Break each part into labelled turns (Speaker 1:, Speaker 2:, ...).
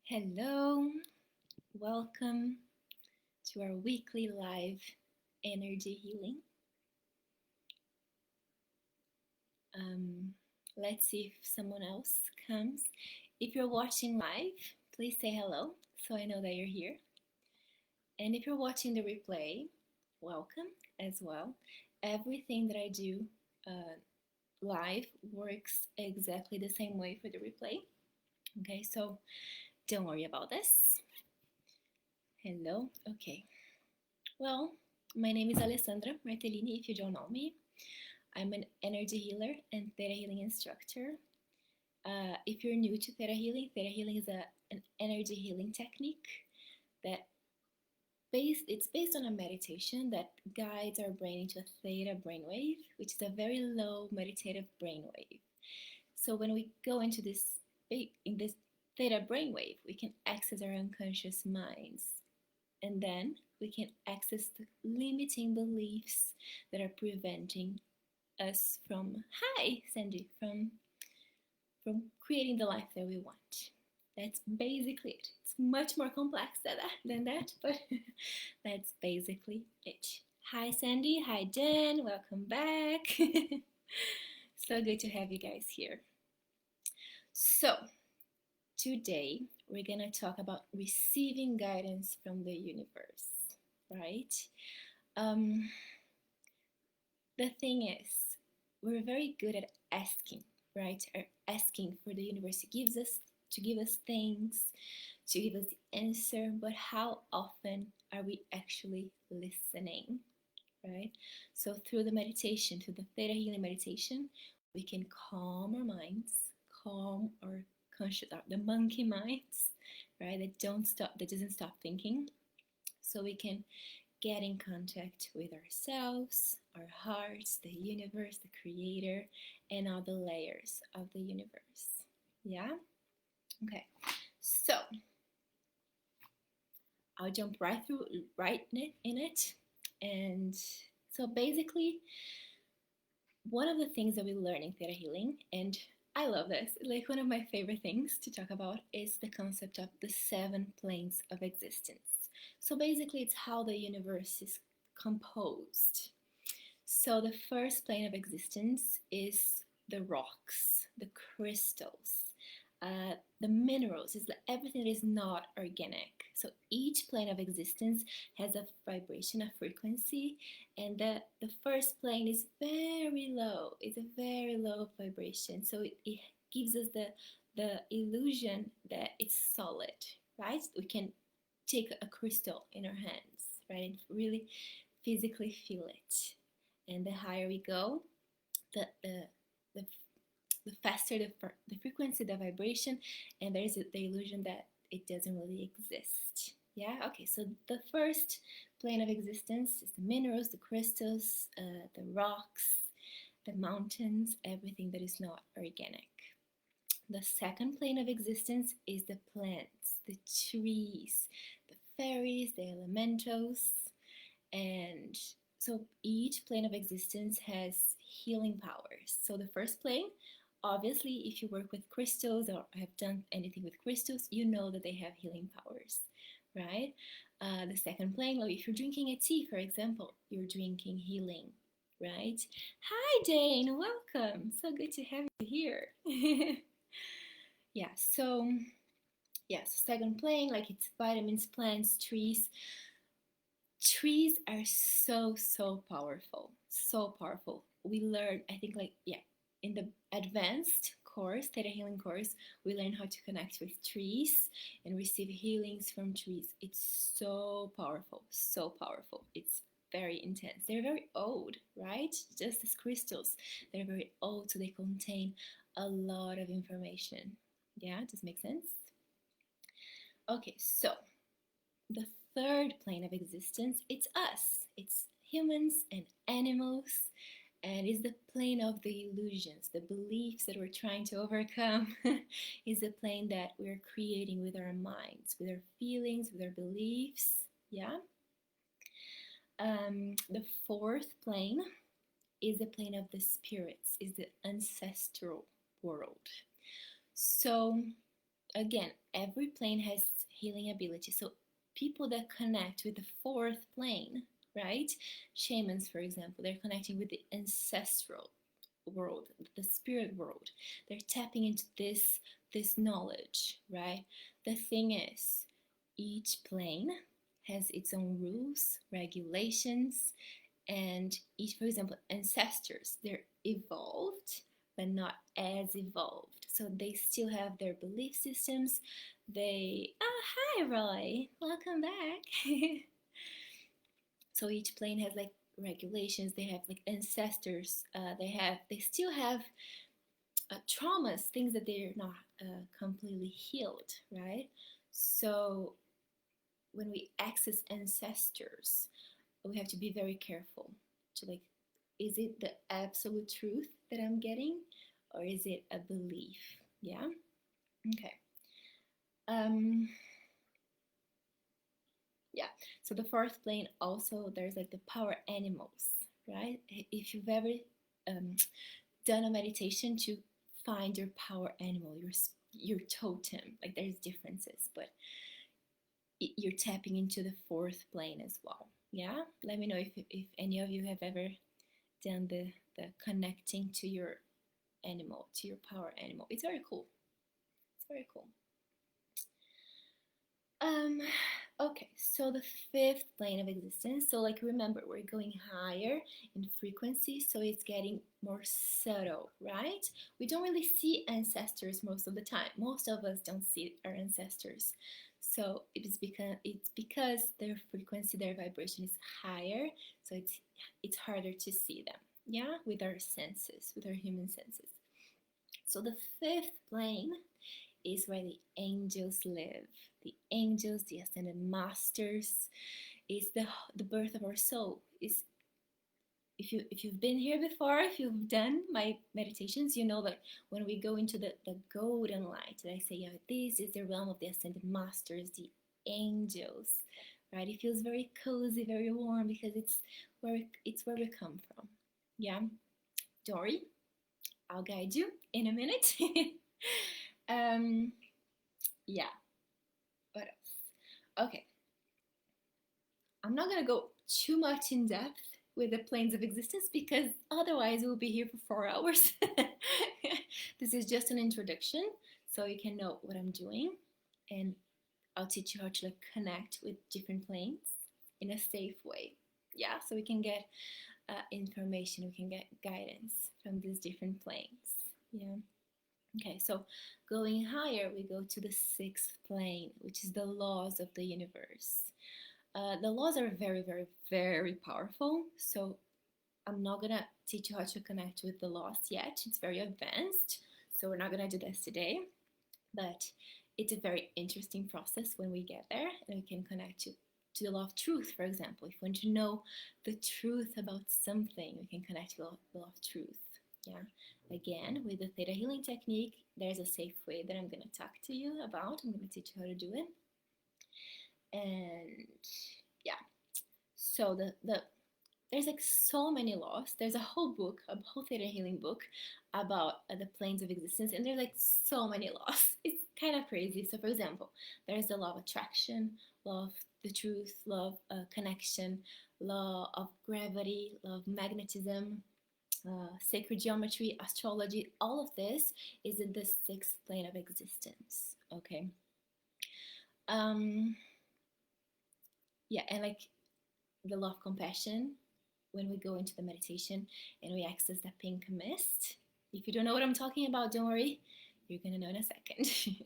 Speaker 1: Hello, welcome to our weekly live energy healing. Let's see if someone else comes. If you're watching live, please say hello so I know that you're here. And if you're watching the replay, welcome as well. Everything that I do live works exactly the same way for the replay. Okay, so don't worry about this. Hello, okay. Well, my name is Alessandra Martelini, if you don't know me. I'm an energy healer and theta healing instructor. If you're new to theta healing is an energy healing technique that it's based on a meditation that guides our brain into a theta brainwave, which is a very low meditative brainwave. So when we go into this theta brainwave, we can access our unconscious minds, and then we can access the limiting beliefs that are preventing us from creating the life that we want. That's basically it. It's much more complex than that, but that's basically it. Hi Sandy, hi Jen, welcome back. So good to have you guys here. So today we're gonna talk about receiving guidance from the universe, right? The thing is, we're very good at asking, right? Or asking for the universe to give us things, to give us the answer, but how often are we actually listening, right? So through the meditation, through the theta healing meditation, we can calm our minds, calm our conscious, the monkey minds, right? That doesn't stop thinking. So we can get in contact with ourselves, our hearts, the universe, the creator, and all the layers of the universe. Yeah? Okay. So I'll jump right in it. And so basically, one of the things that we learn in theta healing, and I love this, like one of my favorite things to talk about, is the concept of the 7 planes of existence. So basically, it's how the universe is composed. So the first plane of existence is the rocks, the crystals, the minerals, is everything that is not organic. So each plane of existence has a vibration, a frequency, and the first plane is very low. It's a very low vibration. So it gives us the illusion that it's solid, right? We can take a crystal in our hands, right, and really physically feel it. And the higher we go, the faster the frequency, the vibration, and there's the illusion that it doesn't really exist. Yeah, okay, so the first plane of existence is the minerals, the crystals, the rocks, the mountains, everything that is not organic. The second plane of existence is the plants, the trees, the fairies, the elementals, and so each plane of existence has healing powers. So the first plane, obviously, if you work with crystals or have done anything with crystals, you know that they have healing powers, right? The second plane, like if you're drinking a tea, for example, you're drinking healing, right? Hi, Jane, welcome. So good to have you here. Yeah, so second plane, like it's vitamins, plants, trees. Trees are so powerful, so powerful. We learn, I think, in the advanced course, theta healing course, we learn how to connect with trees and receive healings from trees. It's so powerful, so powerful. It's very intense. They're very old, right? Just as crystals, they're very old, so they contain a lot of information. Yeah, does make sense? Okay, so the third plane of existence, it's us. It's humans and animals, and it's the plane of the illusions, the beliefs that we're trying to overcome. Is the plane that we're creating with our minds, with our feelings, with our beliefs. Yeah. The fourth plane is the plane of the spirits, is the ancestral world. So again, every plane has healing ability. So people that connect with the fourth plane, right? Shamans, for example, they're connecting with the ancestral world, the spirit world. They're tapping into this knowledge, right? The thing is, each plane has its own rules, regulations, and each, for example, ancestors, they're evolved but not as evolved, so they still have their belief systems. They Hi Roy, welcome back. So each plane has like regulations, they have like ancestors, they still have traumas, things that they're not completely healed, right? So when we access ancestors, we have to be very careful to like, is it the absolute truth that I'm getting, or is it a belief? Yeah. Okay. Yeah. So the fourth plane also, there's like the power animals, right? If you've ever done a meditation to find your power animal, your totem, like there's differences, but you're tapping into the fourth plane as well. Yeah. Let me know if any of you have ever done the connecting to your animal, to your power animal. It's very cool. It's very cool. Um, okay, so the fifth plane of existence. So like remember, we're going higher in frequency, so it's getting more subtle, right? We don't really see ancestors most of the time. Most of us don't see our ancestors. So it's because their frequency, their vibration is higher, so it's harder to see them. Yeah, with our senses, with our human senses. So the fifth plane is where the angels live. The angels, the ascended masters, is the birth of our soul. Is if you've been here before, if you've done my meditations, you know that when we go into the golden light, that I say, yeah, this is the realm of the ascended masters, the angels, right? It feels very cozy, very warm because it's where we come from. Yeah, Dory, I'll guide you in a minute. um, yeah. What else? Okay, I'm not gonna go too much in depth with the planes of existence because otherwise we'll be here for 4 hours. This is just an introduction so you can know what I'm doing, and I'll teach you how to like connect with different planes in a safe way. Yeah, so we can get information, we can get guidance from these different planes. Yeah. Okay, so going higher, we go to the sixth plane, which is the laws of the universe. The laws are very, very, very powerful. So I'm not gonna teach you how to connect with the laws yet. It's very advanced. So we're not gonna do this today. But it's a very interesting process when we get there and we can connect to the law of truth, for example. If you want to know the truth about something, we can connect to the law of truth. Yeah. Again, with the theta healing technique, there's a safe way that I'm going to talk to you about. I'm going to teach you how to do it. And yeah, so there's like so many laws. There's a whole book, a whole theta healing book about the planes of existence, and there's like so many laws. It's kind of crazy. So, for example, there's the law of attraction, law of the truth, law of connection, law of gravity, law of magnetism, sacred geometry, astrology. All of this is in the sixth plane of existence. Okay. Um, yeah, and like the law of compassion, when we go into the meditation and we access the pink mist. If you don't know what I'm talking about, don't worry, you're gonna know in a second.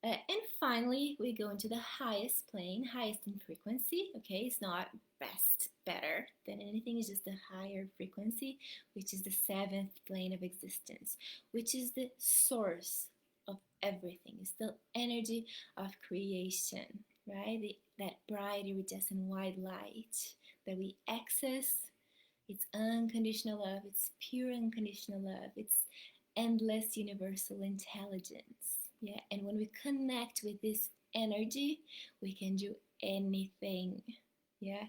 Speaker 1: And finally, we go into the highest plane, highest in frequency. Okay, it's not best, better than anything, it's just the higher frequency, which is the seventh plane of existence, which is the source of everything. It's the energy of creation, right? That bright, iridescent white light that we access. It's unconditional love, it's pure unconditional love, it's endless universal intelligence. Yeah, and when we connect with this energy, we can do anything. Yeah,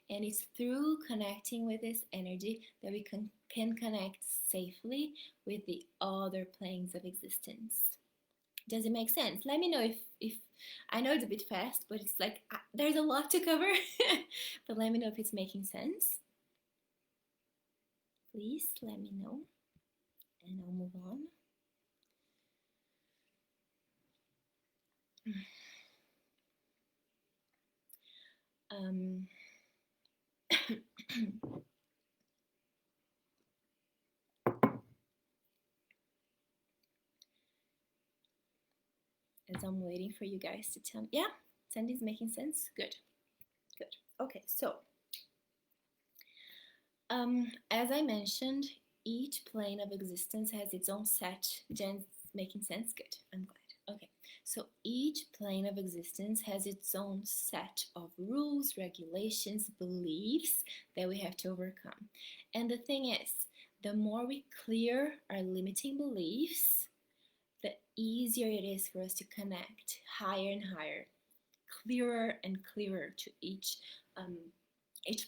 Speaker 1: and it's through connecting with this energy that we can connect safely with the other planes of existence. Does it make sense? Let me know if I know it's a bit fast, but it's like there's a lot to cover. But let me know if it's making sense. Please let me know, and I'll move on. As I'm waiting for you guys to tell me. Yeah, Sandy's making sense. Good, good. Okay, so as I mentioned, each plane of existence has its own set. Jen's making sense. Good. I'm glad. Okay, so each plane of existence has its own set of rules, regulations, beliefs that we have to overcome. And the thing is, the more we clear our limiting beliefs, the easier it is for us to connect higher and higher, clearer and clearer to each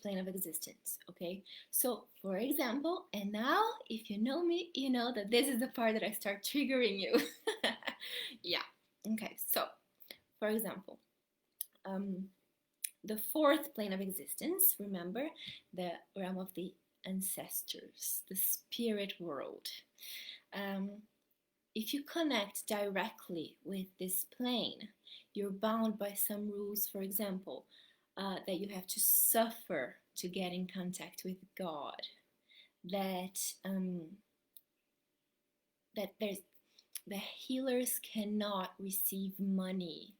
Speaker 1: plane of existence. Okay, so for example, and now if you know me, you know that this is the part that I start triggering you. Yeah. Okay, so for example, the fourth plane of existence, remember, the realm of the ancestors, the spirit world. If you connect directly with this plane, you're bound by some rules, for example, that you have to suffer to get in contact with God, that the healers cannot receive money.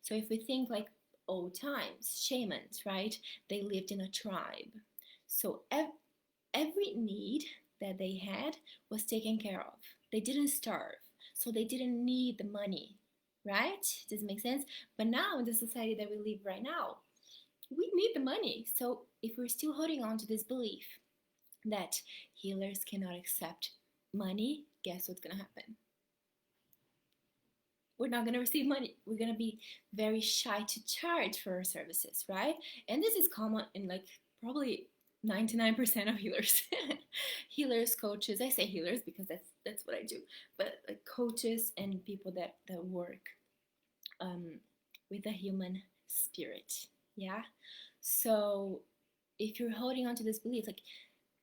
Speaker 1: So if we think like old times, shamans, right? They lived in a tribe. So every need that they had was taken care of. They didn't starve, so they didn't need the money, right? Does it make sense? But now in the society that we live right now, we need the money. So if we're still holding on to this belief that healers cannot accept money, guess what's gonna happen? We're not gonna receive money. We're gonna be very shy to charge for our services, right? And this is common in like probably 99% of healers. Healers, coaches, I say healers because that's what I do, but like coaches and people that work with the human spirit. Yeah. So if you're holding on to this belief, like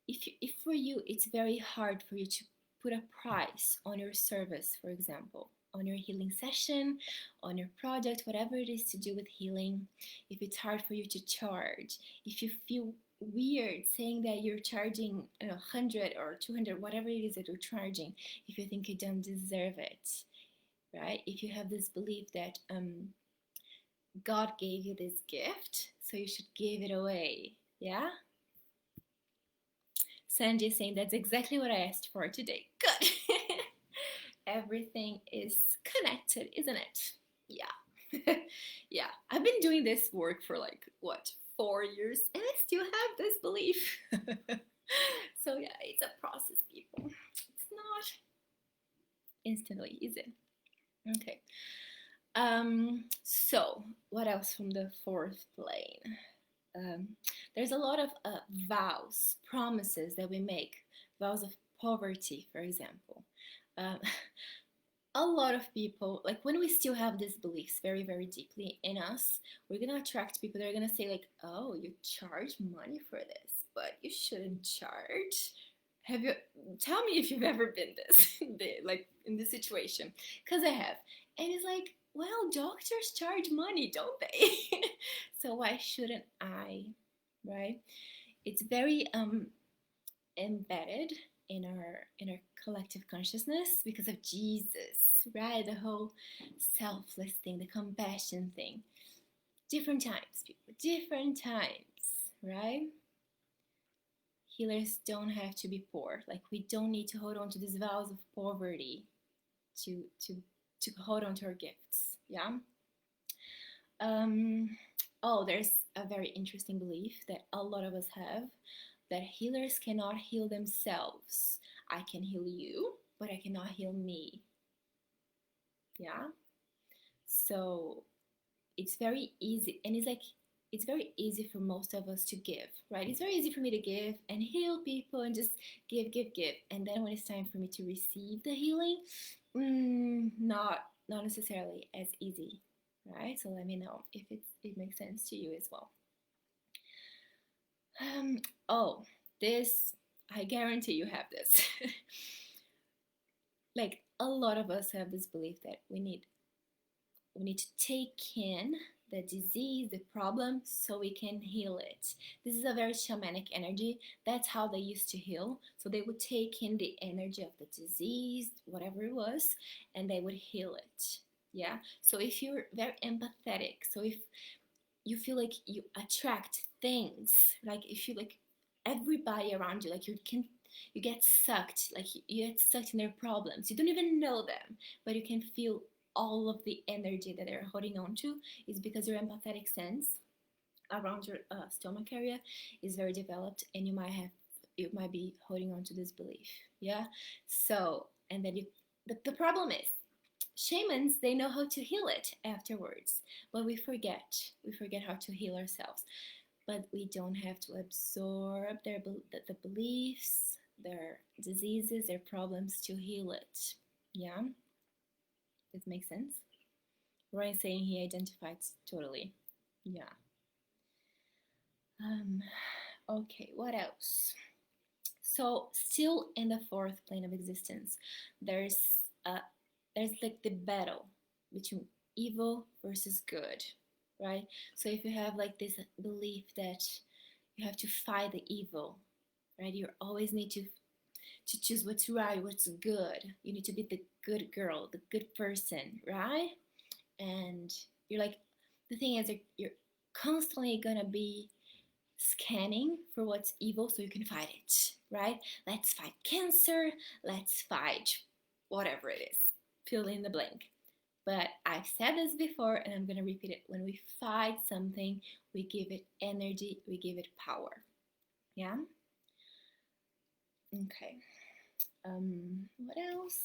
Speaker 1: if for you it's very hard for you to put a price on your service, for example, on your healing session, on your project, whatever it is to do with healing, if it's hard for you to charge, if you feel weird saying that you're charging 100 or 200, whatever it is that you're charging, if you think you don't deserve it, right? If you have this belief that God gave you this gift, so you should give it away, yeah? Sandy is saying that's exactly what I asked for today. Good. Everything is connected, isn't it? Yeah. Yeah. I've been doing this work for like, what, 4 years, and I still have this belief. So, yeah, it's a process, people. It's not instantly easy. Okay. So, what else from the fourth plane? There's a lot of vows, promises that we make, vows of poverty, for example. Um, a lot of people, like when we still have these beliefs very, very deeply in us, we're gonna attract people that are gonna say like, oh, you charge money for this, but you shouldn't charge. Have you, tell me if you've ever been this, like in this situation, because I have. And it's like, well, doctors charge money, don't they? So why shouldn't I, right? It's very embedded in our collective consciousness because of Jesus, right? The whole selfless thing, the compassion thing. Different times, people, different times, right? Healers don't have to be poor. Like we don't need to hold on to these vows of poverty to hold on to our gifts. Yeah. Oh, there's a very interesting belief that a lot of us have, that healers cannot heal themselves. I can heal you, but I cannot heal me. Yeah. So it's very easy, and it's very easy for most of us to give, right? It's very easy for me to give and heal people and just give, and then when it's time for me to receive the healing, not not necessarily as easy, right? So let me know if it makes sense to you as well. Oh, this, I guarantee you have this. Like a lot of us have this belief that we need to take in the disease, the problem, so we can heal it. This is a very shamanic energy. That's how they used to heal. So they would take in the energy of the disease, whatever it was, and they would heal it. Yeah. So if you're very empathetic, so if you feel like you attract things, like if you like everybody around you, like you get sucked, like you get sucked in their problems. You don't even know them, but you can feel all of the energy that they're holding on to. Is because your empathetic sense around your stomach area is very developed, and you might be holding on to this belief. Yeah. So, and then the problem is shamans, they know how to heal it afterwards, but we forget how to heal ourselves. But we don't have to absorb the beliefs, their diseases, their problems to heal it. Yeah, this makes sense. Ryan saying he identifies totally. Yeah. Okay, what else? So still in the fourth plane of existence, there's uh there's like the battle between evil versus good, right? So if you have like this belief that you have to fight the evil, right? You always need to choose what's right, what's good. You need to be the good girl, the good person, right? And you're like, the thing is, you're constantly gonna be scanning for what's evil so you can fight it, right? Let's fight cancer, let's fight whatever it is. Fill in the blank. But I've said this before and I'm going to repeat it. When we fight something, we give it energy, we give it power. Yeah? Okay. What else?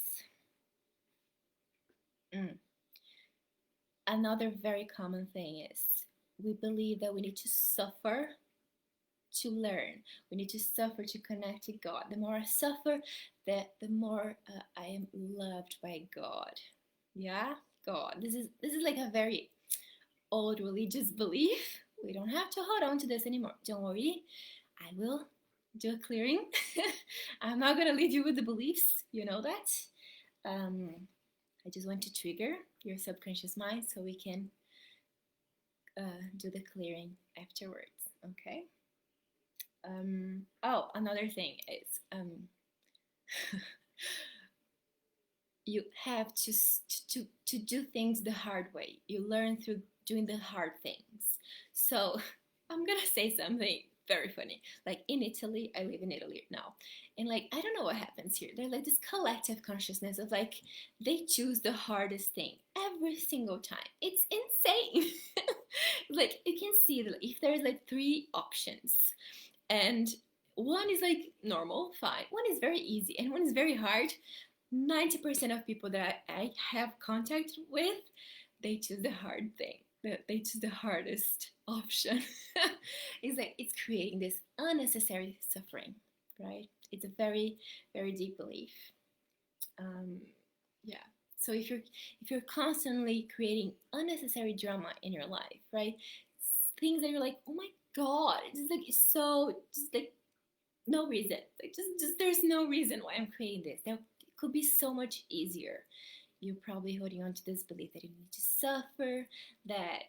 Speaker 1: Another very common thing is we believe that we need to suffer to learn. We need to suffer to connect to God. The more I suffer, the more I am loved by God. Yeah, God. This is like a very old religious belief. We don't have to hold on to this anymore. Don't worry, I will do a clearing. I'm not gonna leave you with the beliefs. You know that. I just want to trigger your subconscious mind so we can do the clearing afterwards. Okay. Oh, another thing is you have to do things the hard way. You learn through doing the hard things. So I'm gonna say something very funny. Like in Italy, I live in Italy now, and like I don't know what happens here. There's like this collective consciousness of like they choose the hardest thing every single time. It's insane. Like you can see that if there's like three options and one is like normal, fine, one is very easy, and one is very hard, 90% of people that I have contact with, they choose the hard thing. They choose the hardest option. It's like it's creating this unnecessary suffering, right? It's a very, very deep belief. Yeah. So if you're constantly creating unnecessary drama in your life, right? Things that you're like, oh my god, it's so just like no reason. Like just there's no reason why I'm creating this. There could be so much easier. You're probably holding on to this belief that you need to suffer, that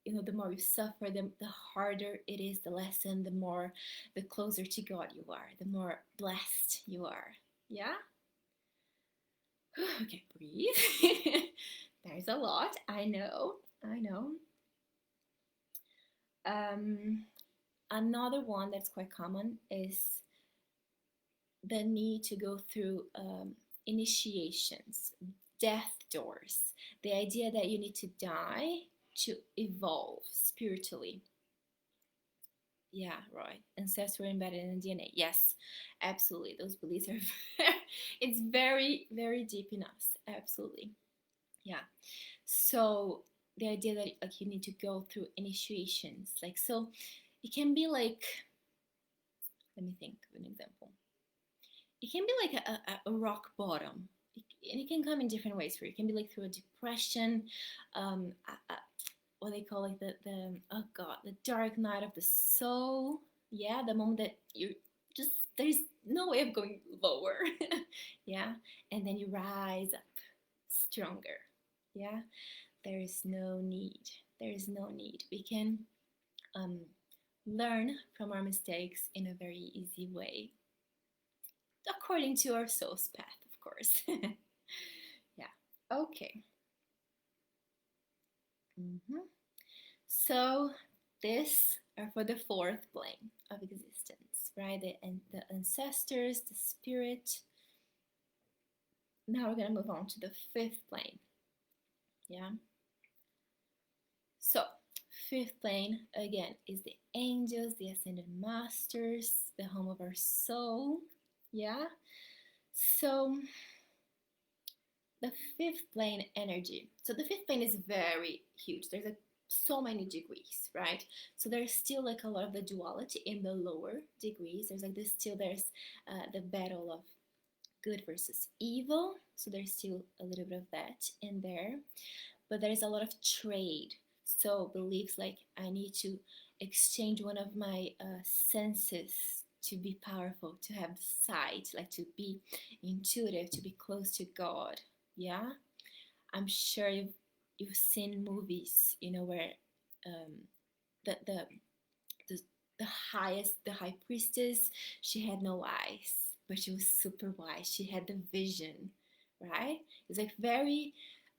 Speaker 1: the more you suffer, the harder it is the lesson, the closer to God you are, the more blessed you are. Yeah? Okay, breathe. There's a lot. I know. I know. Another one that's quite common is the need to go through initiations, death doors, the idea that you need to die to evolve spiritually. Yeah, right. Ancestors were embedded in the DNA. Yes, absolutely. Those beliefs are it's very, very deep in us. Absolutely. Yeah. So the idea that like you need to go through initiations, like so it can be like, let me think of an example. It can be like a rock bottom. and it can come in different ways for you. It can be like through a depression, what they call like the oh god, the dark night of the soul. Yeah, the moment that you just, there's no way of going lower. Yeah, and then you rise up stronger. Yeah, there is no need. There is no need. We can um, learn from our mistakes in a very easy way, according to our soul's path, of course. Yeah. Okay. Mm-hmm. So this are for the fourth plane of existence, right? The ancestors, the spirit. Now we're gonna move on to the fifth plane. Yeah. So fifth plane again is the angels, the ascended masters, the home of our soul. Yeah. So the fifth plane energy. So the fifth plane is very huge. There's so many degrees, right? So there's still like a lot of the duality in the lower degrees. There's like this still, there's the battle of good versus evil. So there's still a little bit of that in there, but there's a lot of trade. So beliefs like I need to exchange one of my senses to be powerful, to have sight, like to be intuitive, to be close to God. Yeah, I'm sure you've seen movies, you know, where um, the, the the the high priestess, she had no eyes, but she was super wise. She had the vision, right? It's like very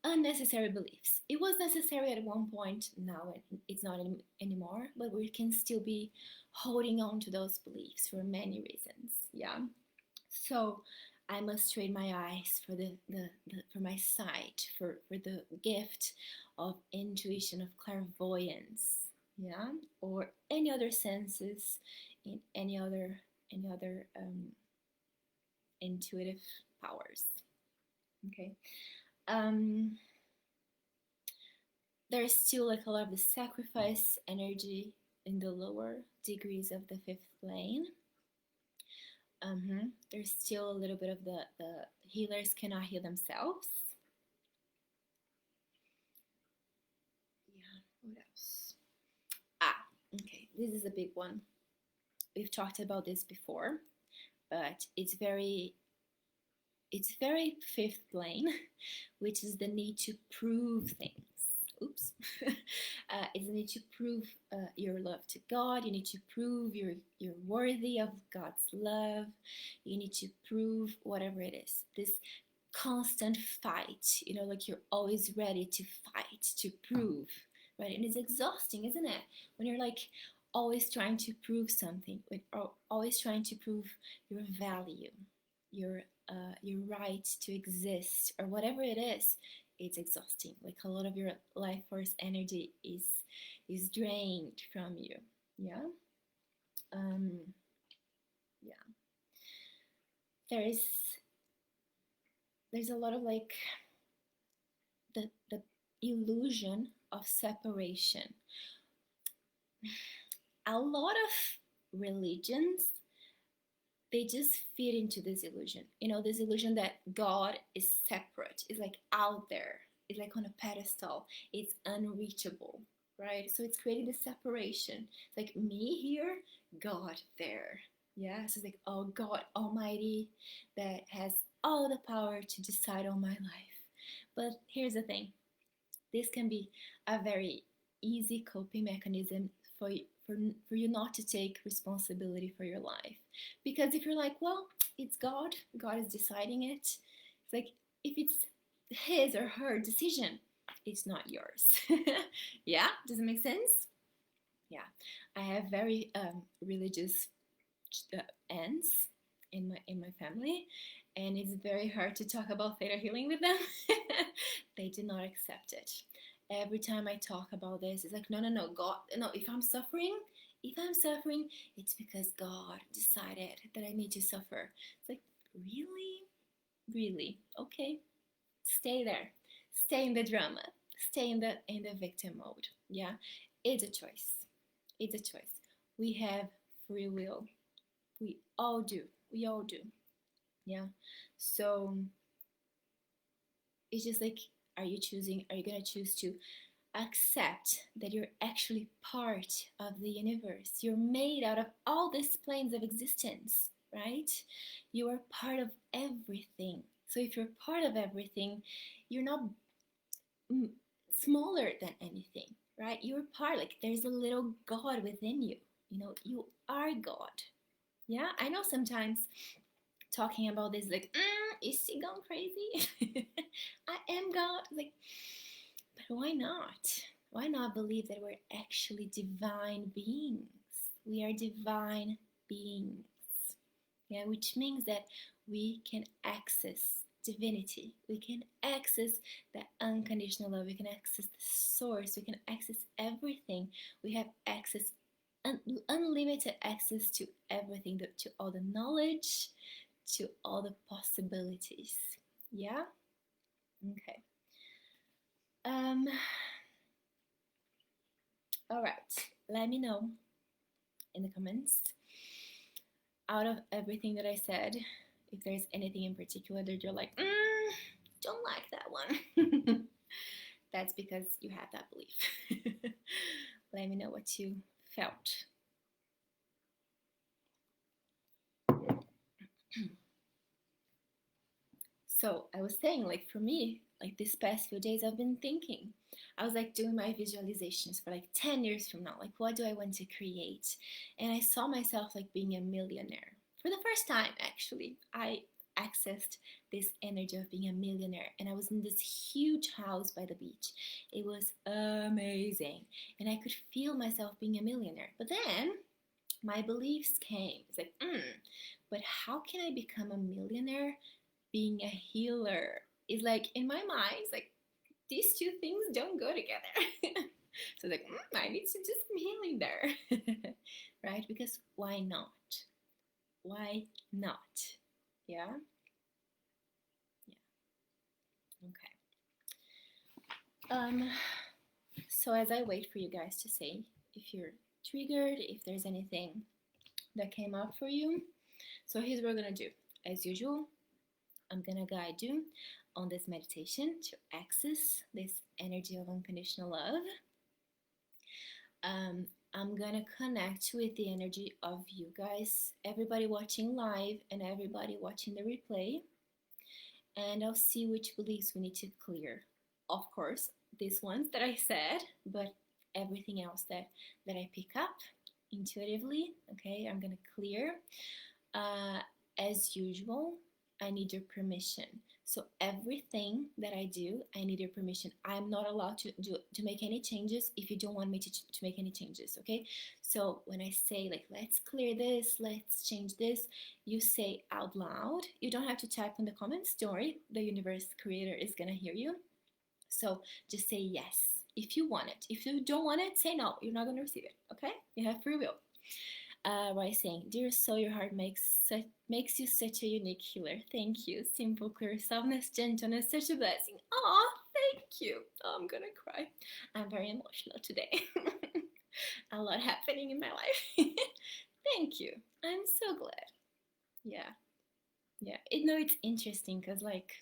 Speaker 1: unnecessary beliefs. It was necessary at one point. Now it's not anymore, but we can still be holding on to those beliefs for many reasons. Yeah. So I must trade my eyes for for my sight, for the gift of intuition, of clairvoyance, yeah, or any other senses in any other intuitive powers. Okay. Um, there's still like a lot of the sacrifice energy in the lower degrees of the fifth plane. There's still a little bit of the healers cannot heal themselves. Yeah, what else? Ah, okay, this is a big one. We've talked about this before, but it's very fifth plane, which is the need to prove things. Oops. It's the need to prove your love to God. You need to prove you're worthy of God's love. You need to prove whatever it is. This constant fight, you know, like you're always ready to fight, to prove, right? And it's exhausting, isn't it? When you're like always trying to prove something, or always trying to prove your value, your your right to exist, or whatever it is. It's exhausting. Like a lot of your life force energy is drained from you. Yeah. Um, yeah. There's there's a lot of like the illusion of separation. A lot of religions, they just fit into this illusion. You know, this illusion that God is separate, is like out there, it's like on a pedestal, it's unreachable, right? So it's creating this separation. It's like me here, God there. Yeah, so it's like, oh, God Almighty that has all the power to decide on my life. But here's the thing, this can be a very easy coping mechanism for for you not to take responsibility for your life. Because if you're like, well, it's God, God is deciding it. It's like, if it's his or her decision, it's not yours. Yeah, does it make sense? Yeah, I have very religious aunts in my family, and it's very hard to talk about theta healing with them. They do not accept it. Every time I talk about this, it's like, no, no, no, God, no. If I'm suffering, it's because God decided that I need to suffer. It's like, really, really, okay, stay there, stay in the drama, stay in the victim mode. Yeah, it's a choice. It's a choice. We have free will. We all do. We all do. Yeah. So It's just like, are you going to choose to accept that you're actually part of the universe? You're made out of all these planes of existence, right? You are part of everything. So if you're part of everything, you're not mm, smaller than anything, right? You're part, like there's a little God within you. You are God. Yeah, I know sometimes talking about this, like, is she gone crazy? I am God. Like, but why not? Why not believe that we're actually divine beings? We are divine beings. Yeah, which means that we can access divinity. We can access the unconditional love. We can access the source. We can access everything. We have access, unlimited access to everything, to all the knowledge, to all the possibilities. Yeah? Okay. Um, all right. Let me know in the comments, out of everything that I said, if there's anything in particular that you're like, don't like that one. That's because you have that belief. Let me know what you felt. So I was saying, like, for me, like this past few days, I've been thinking. I was like doing my visualizations for like 10 years from now. Like, what do I want to create? And I saw myself like being a millionaire. For the first time, actually, I accessed this energy of being a millionaire. And I was in this huge house by the beach. It was amazing. And I could feel myself being a millionaire. But then my beliefs came. It's like, but how can I become a millionaire being a healer? Is like, in my mind, it's like these two things don't go together. So like, I need to do some healing there. Right? Because why not? Why not? Yeah? Yeah. Okay. So as I wait for you guys to say if you're triggered, if there's anything that came up for you. So here's what we're gonna do. As usual, I'm gonna guide you on this meditation to access this energy of unconditional love. I'm gonna connect with the energy of you guys, everybody watching live and everybody watching the replay, and I'll see which beliefs we need to clear. Of course, these ones that I said, but everything else that I pick up intuitively. Okay, I'm gonna clear. As usual, I need your permission. So everything that I do, I need your permission. I'm not allowed to make any changes if you don't want me to make any changes, okay? So when I say like, let's clear this, let's change this, you say out loud. You don't have to type in the comments. Don't worry, the universe creator is gonna hear you. So just say yes if you want it. If you don't want it, say no. You're not gonna receive it, okay? You have free will. By saying, dear soul, your heart makes you such a unique healer. Thank you. Simple, clear, softness, gentleness, such a blessing. Aw, thank you. Oh, I'm gonna cry. I'm very emotional today. A lot happening in my life. Thank you. I'm so glad. Yeah. Yeah. It's interesting because, like,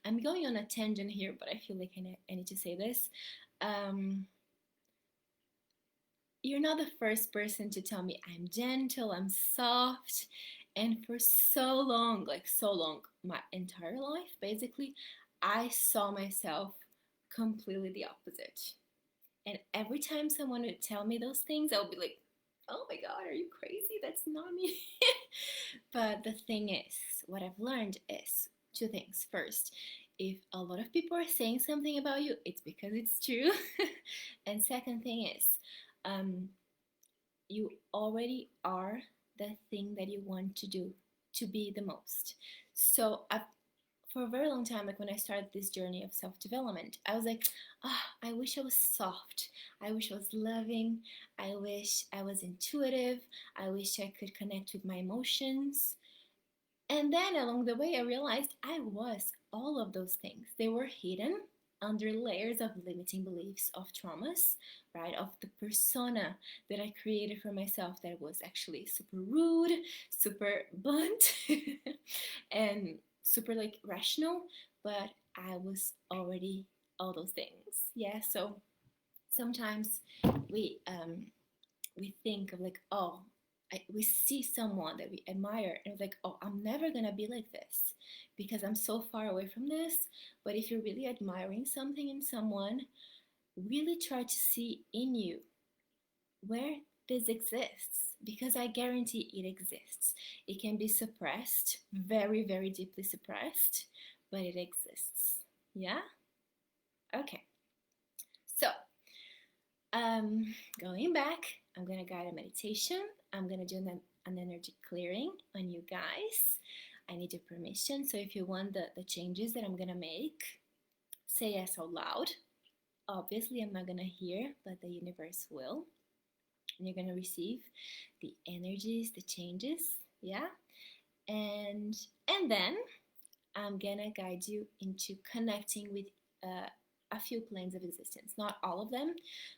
Speaker 1: I'm going on a tangent here, but I feel like I need to say this. You're not the first person to tell me I'm gentle, I'm soft. And for so long, my entire life, basically, I saw myself completely the opposite. And every time someone would tell me those things, I would be like, oh my God, are you crazy? That's not me. But the thing is, what I've learned is two things. First, if a lot of people are saying something about you, it's because it's true. And second thing is, you already are the thing that you want to do, to be the most. So for a very long time, like when I started this journey of self-development, I was like, I wish I was soft. I wish I was loving. I wish I was intuitive. I wish I could connect with my emotions. And then along the way, I realized I was all of those things. They were hidden under layers of limiting beliefs, of traumas, right? Of the persona that I created for myself that was actually super rude, super blunt, and super like rational, but I was already all those things. Yeah, so sometimes we we think of like, oh, we see someone that we admire and it's like, oh, I'm never gonna be like this because I'm so far away from this. But if you're really admiring something in someone, really try to see in you where this exists, because I guarantee it exists. It can be suppressed, very, very deeply suppressed, but it exists. Yeah? Okay. So, going back, I'm gonna guide a meditation. I'm gonna do an energy clearing on you guys. I need your permission. So if you want the changes that I'm gonna make, say yes out loud. Obviously, I'm not gonna hear, but the universe will. And you're gonna receive the energies, the changes, yeah? And then I'm gonna guide you into connecting with a few planes of existence, not all of them.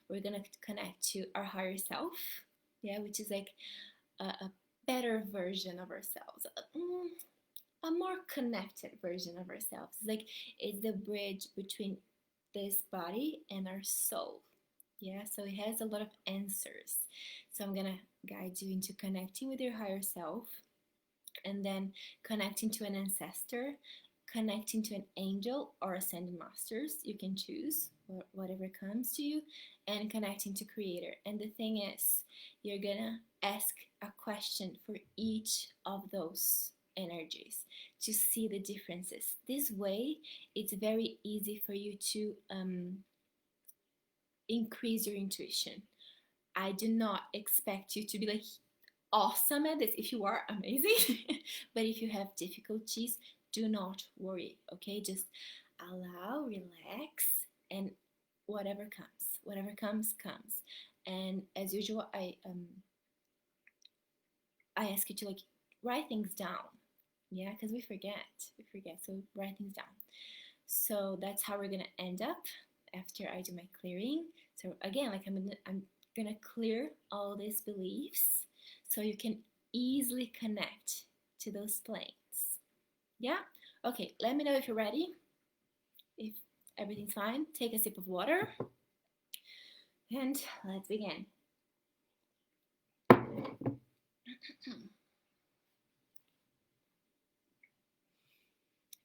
Speaker 1: We're gonna connect to our higher self, yeah, which is like a better version of ourselves, a more connected version of ourselves. It's the bridge between this body and our soul. Yeah, so it has a lot of answers. So I'm gonna guide you into connecting with your higher self, and then connecting to an ancestor, connecting to an angel or ascended masters. You can choose whatever comes to you, and connecting to creator. And the thing is, you're gonna ask a question for each of those energies to see the differences. This way, it's very easy for you to increase your intuition. I do not expect you to be like awesome at this. If you are, amazing. But if you have difficulties, do not worry, okay? Just allow, relax, and whatever comes, comes. And as usual, I ask you to like write things down, yeah, because we forget. So write things down. So that's how we're gonna end up after I do my clearing. So again, like I'm gonna clear all these beliefs so you can easily connect to those planes. Yeah? Okay, let me know if you're ready. If everything's fine, take a sip of water and let's begin.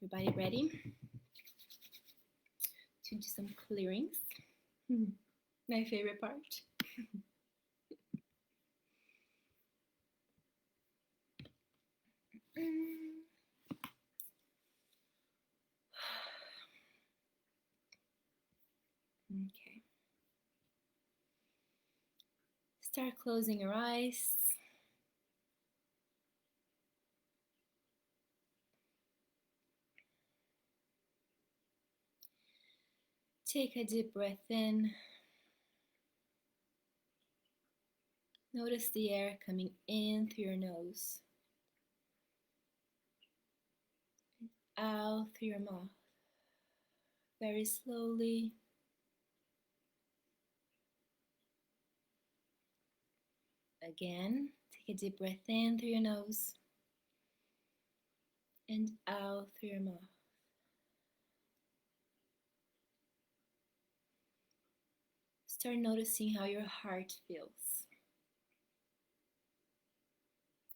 Speaker 1: Everybody ready to do some clearings? My favorite part. Okay. Start closing your eyes. Take a deep breath in. Notice the air coming in through your nose, out through your mouth, very slowly. Again, take a deep breath in through your nose and out through your mouth. Start noticing how your heart feels.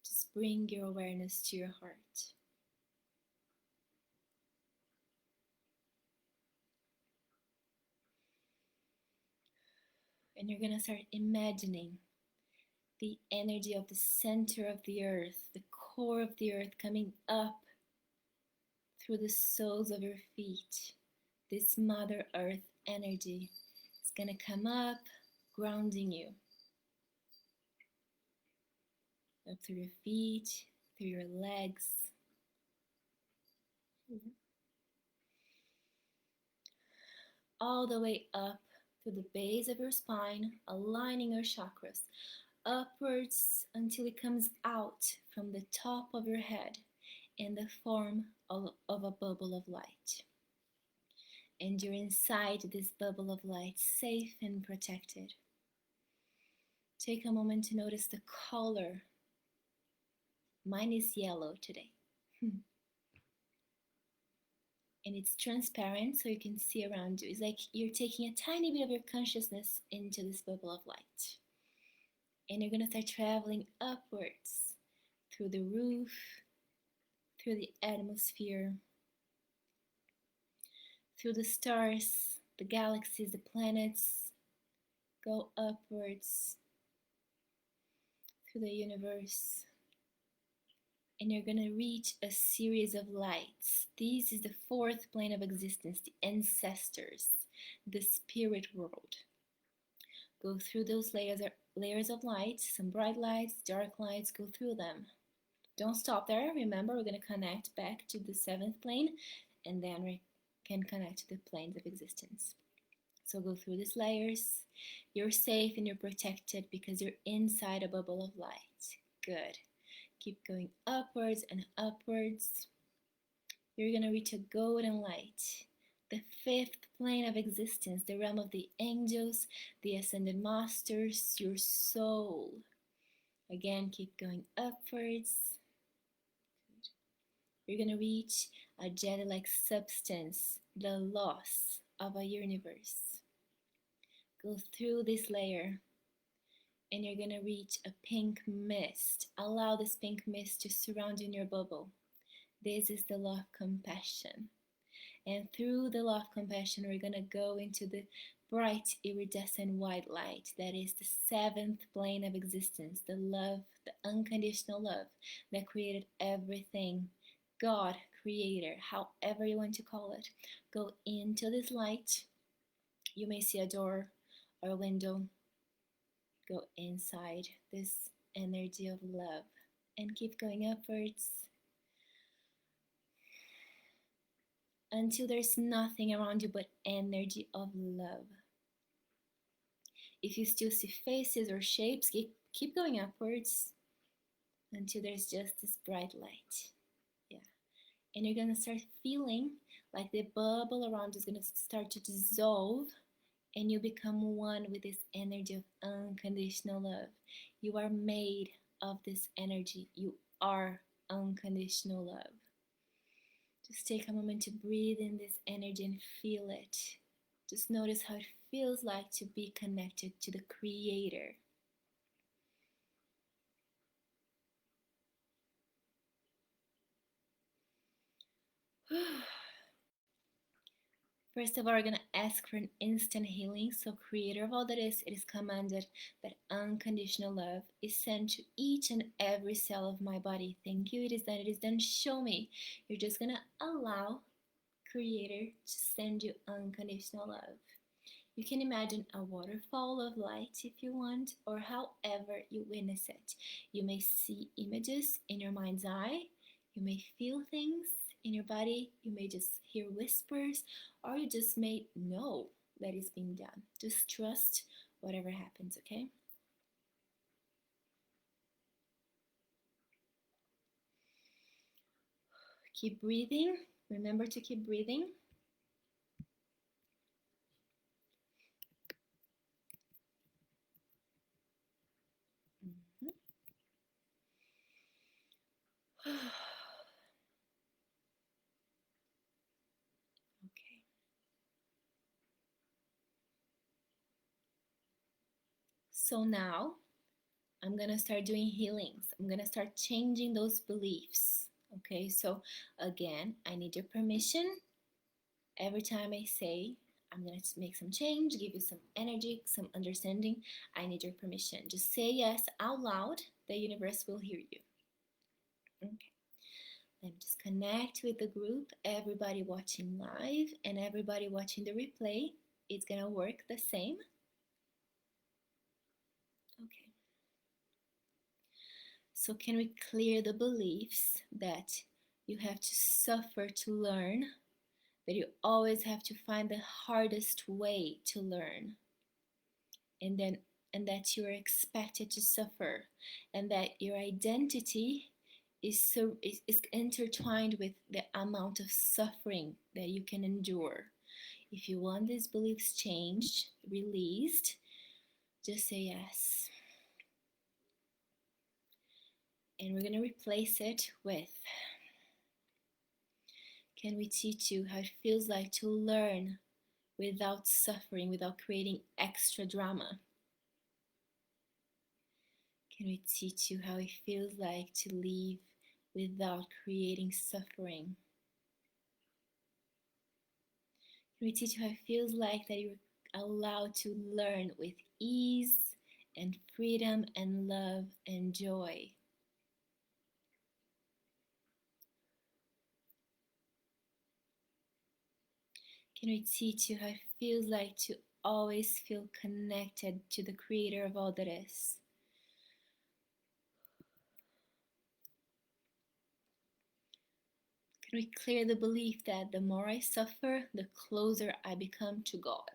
Speaker 1: Just bring your awareness to your heart. And you're going to start imagining the energy of the center of the earth, the core of the earth coming up through the soles of your feet. This Mother Earth energy is going to come up, grounding you. Up through your feet, through your legs. All the way up to the base of your spine, aligning your chakras upwards until it comes out from the top of your head in the form of a bubble of light. And you're inside this bubble of light, safe and protected. Take a moment to notice the color. Mine is yellow today. and it's transparent so you can see around you. It's like you're taking a tiny bit of your consciousness into this bubble of light. And you're going to start traveling upwards through the roof, through the atmosphere, through the stars, the galaxies, the planets. Go upwards through the universe. And you're going to reach a series of lights. This is the fourth plane of existence, the ancestors, the spirit world. Go through those layers of light, some bright lights, dark lights, go through them. Don't stop there. Remember, we're going to connect back to the seventh plane, and then we can connect to the planes of existence. So go through these layers. You're safe and you're protected because you're inside a bubble of light. Good. Keep going upwards and upwards. You're going to reach a golden light, the fifth plane of existence, the realm of the angels, the ascended masters, your soul. Again, keep going upwards. You're going to reach a jelly-like substance, the loss of a universe. Go through this layer and you're going to reach a pink mist. Allow this pink mist to surround you in your bubble. This is the law of compassion. And through the law of compassion, we're going to go into the bright iridescent white light. That is the seventh plane of existence, the love, the unconditional love that created everything. God, creator, however you want to call it. Go into this light. You may see a door or a window. Go inside this energy of love and keep going upwards until there's nothing around you but energy of love. If you still see faces or shapes, keep going upwards until there's just this bright light. Yeah. And you're going to start feeling like the bubble around is going to start to dissolve and you become one with this energy of unconditional love. You are made of this energy. You are unconditional love. Just take a moment to breathe in this energy and feel it. Just notice how it feels like to be connected to the Creator. First of all, we're going to ask for an instant healing. So, Creator of all that is, it is commanded that unconditional love is sent to each and every cell of my body. Thank you. It is done. It is done. Show me. You're just going to allow Creator to send you unconditional love. You can imagine a waterfall of light if you want, or however you witness it. You may see images in your mind's eye. You may feel things in your body. You may just hear whispers, or you just may know that it's being done. Just trust whatever happens, okay? Keep breathing. Remember to keep breathing. Okay. So now I'm going to start doing healings. I'm going to start changing those beliefs. Okay, so again, I need your permission. Every time I say I'm going to make some change, give you some energy, some understanding, I need your permission. Just say yes out loud. The universe will hear you. Okay. Let me just connect with the group, everybody watching live and everybody watching the replay. It's going to work the same. Okay. So can we clear the beliefs that you have to suffer to learn, that you always have to find the hardest way to learn, and that you are expected to suffer, and that your identity is intertwined with the amount of suffering that you can endure. If you want these beliefs changed, released, just say yes. And we're going to replace it with, Can we teach you how it feels like to learn without suffering, without creating extra drama? Can we teach you how it feels like to live without creating suffering? Can we teach you how it feels like that you're allowed to learn with ease and freedom and love and joy? Can we teach you how it feels like to always feel connected to the creator of all that is? Can we clear the belief that the more I suffer, the closer I become to God?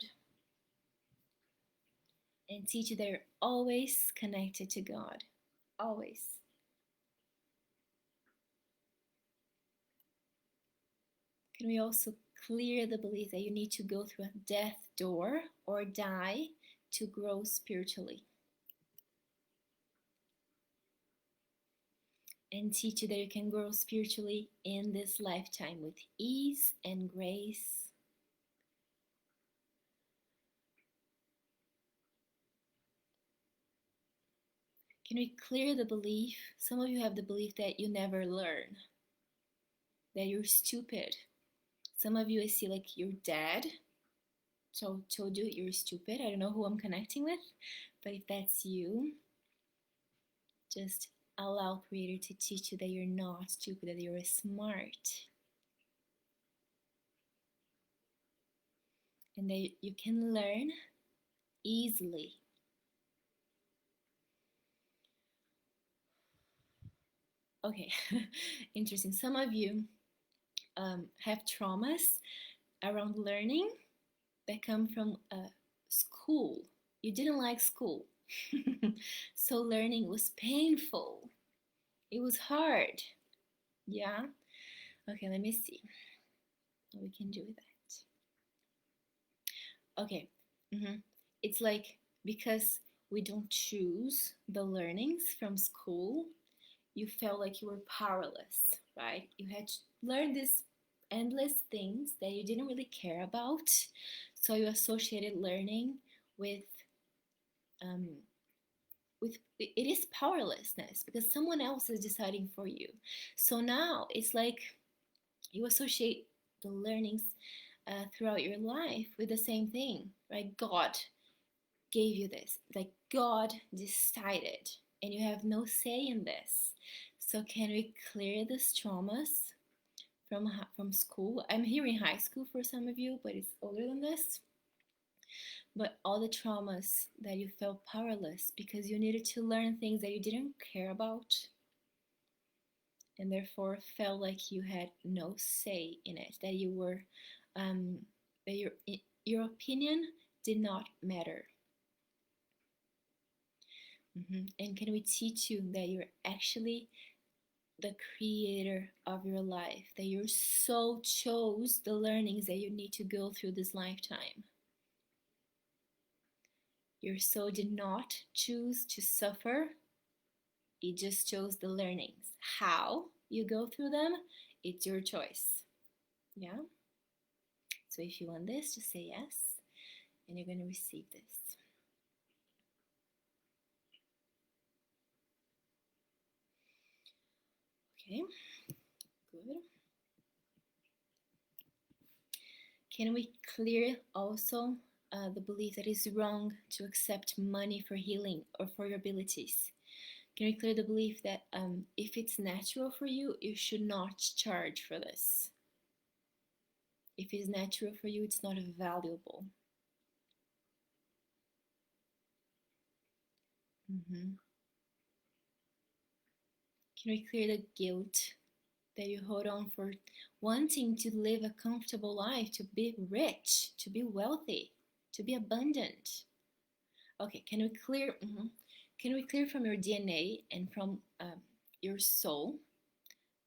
Speaker 1: And teach you that you're always connected to God. Always. Can we also clear the belief that you need to go through a death door or die to grow spiritually? And teach you that you can grow spiritually in this lifetime with ease and grace. Can we clear the belief? Some of you have the belief that you never learn, that you're stupid. Some of you, I see like your dad told you you're stupid. I don't know who I'm connecting with, but if that's you, just allow Creator to teach you that you're not stupid, that you're smart, and that you can learn easily. Okay, interesting. Some of you have traumas around learning that come from school. You didn't like school, so learning was painful. It was hard. Yeah. Okay, let me see what we can do with that. Okay. It's like because we don't choose the learnings from school, you felt like you were powerless, right? You had to learn these endless things that you didn't really care about. So you associated learning with um, it is powerlessness because someone else is deciding for you. So now it's like you associate the learnings throughout your life with the same thing, right? God gave you this, like God decided, and you have no say in this. So can we clear these traumas from school? I'm hearing high school for some of you, but it's older than this. But all the traumas that you felt powerless because you needed to learn things that you didn't care about and therefore felt like you had no say in it, that you were that your opinion did not matter. And can we teach you that you're actually the creator of your life, that you so chose the learnings that you need to go through this lifetime? Your soul did not choose to suffer, it just chose the learnings. How you go through them, it's your choice. Yeah? So if you want this, just say yes, and you're going to receive this. Okay, good. Can we clear also the belief that it's wrong to accept money for healing or for your abilities? Can we clear the belief that if it's natural for you, you should not charge for this? If it's natural for you, it's not valuable. Can we clear the guilt that you hold on for wanting to live a comfortable life, to be rich, to be wealthy, to be abundant? Okay, can we clear? Can we clear from your DNA and from your soul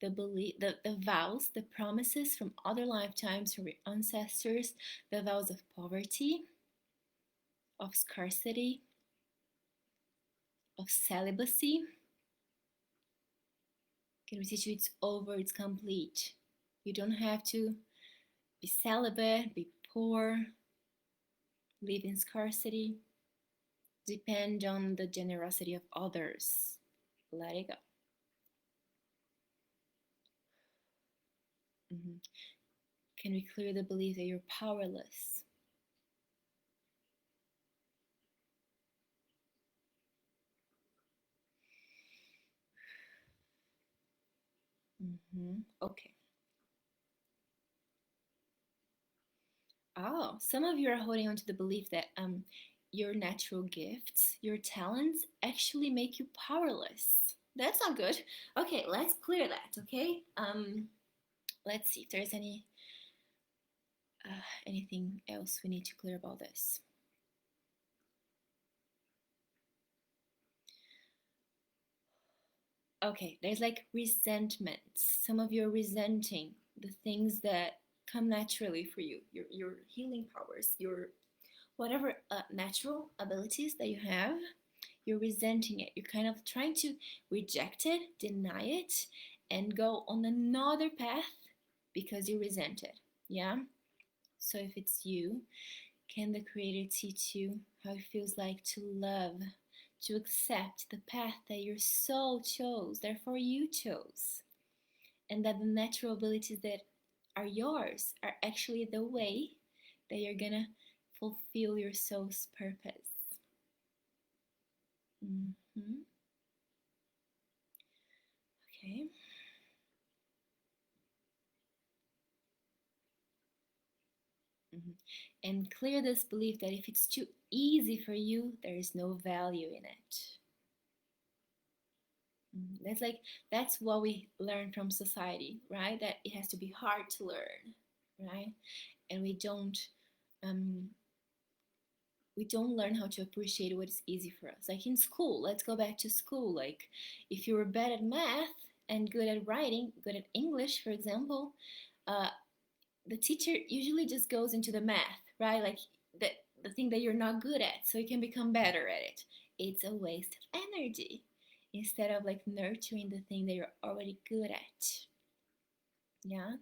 Speaker 1: the belief, the vows, the promises from other lifetimes, from your ancestors, the vows of poverty, of scarcity, of celibacy? Can we teach you it's over, it's complete? You don't have to be celibate, be poor, live in scarcity, depend on the generosity of others. Let it go. Mhm. Can we clear the belief that you're powerless? Okay. Oh, some of you are holding on to the belief that your natural gifts, your talents actually make you powerless. That's not good. Okay, let's clear that, okay? Let's see if there's anything else we need to clear about this. Okay, there's like resentment. Some of you are resenting the things that come naturally for you, your healing powers, your whatever natural abilities that you have. You're resenting it. You're kind of trying to reject it, deny it, and go on another path because you resent it. Yeah? So if it's you, can the Creator teach you how it feels like to love, to accept the path that your soul chose, therefore you chose, and that the natural abilities that are yours are actually the way that you're gonna fulfill your soul's purpose. Mm-hmm. Okay. Mm-hmm. And clear this belief that if it's too easy for you, there is no value in it. That's what we learn from society, right? That it has to be hard to learn, right? And um, we don't learn how to appreciate what is easy for us. Like in school, let's go back to school. Like if you were bad at math and good at writing, good at English, for example, uh, the teacher usually just goes into the math, right? Like the thing that you're not good at, so you can become better at it. It's a waste of energy instead of like nurturing the thing that you're already good at. Yeah.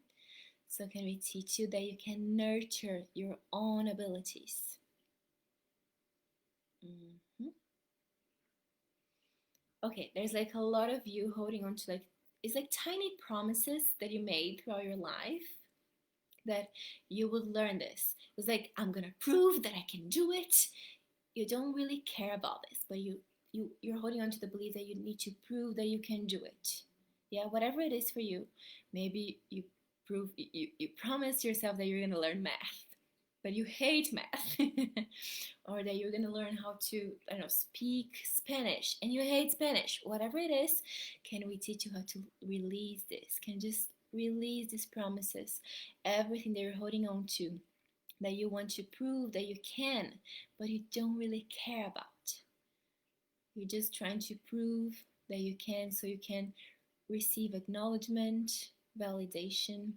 Speaker 1: So can we teach you that you can nurture your own abilities? Mm-hmm. Okay, there's like a lot of you holding on to like it's like tiny promises that you made throughout your life that you would learn this. It was like, I'm gonna prove that I can do it. You don't really care about this, but you're holding on to the belief that you need to prove that you can do it. Yeah, whatever it is for you. Maybe you promised yourself that you're gonna learn math, but you hate math. Or that you're gonna learn how to, I don't know, speak Spanish and you hate Spanish. Whatever it is, can we teach you how to release this? Can you just release these promises, everything that you're holding on to, that you want to prove that you can, but you don't really care about. You're just trying to prove that you can so you can receive acknowledgement, validation.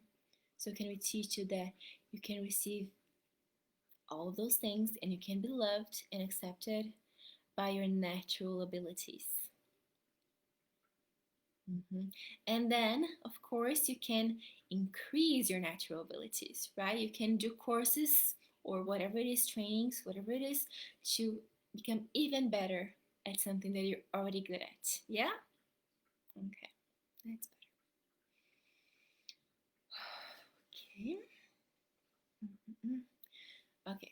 Speaker 1: So, can we teach you that you can receive all of those things and you can be loved and accepted by your natural abilities? And then, of course, you can increase your natural abilities, right? You can do courses or whatever it is, trainings, whatever it is, to become even better at something that you're already good at. Yeah? Okay, that's better. Okay. Okay.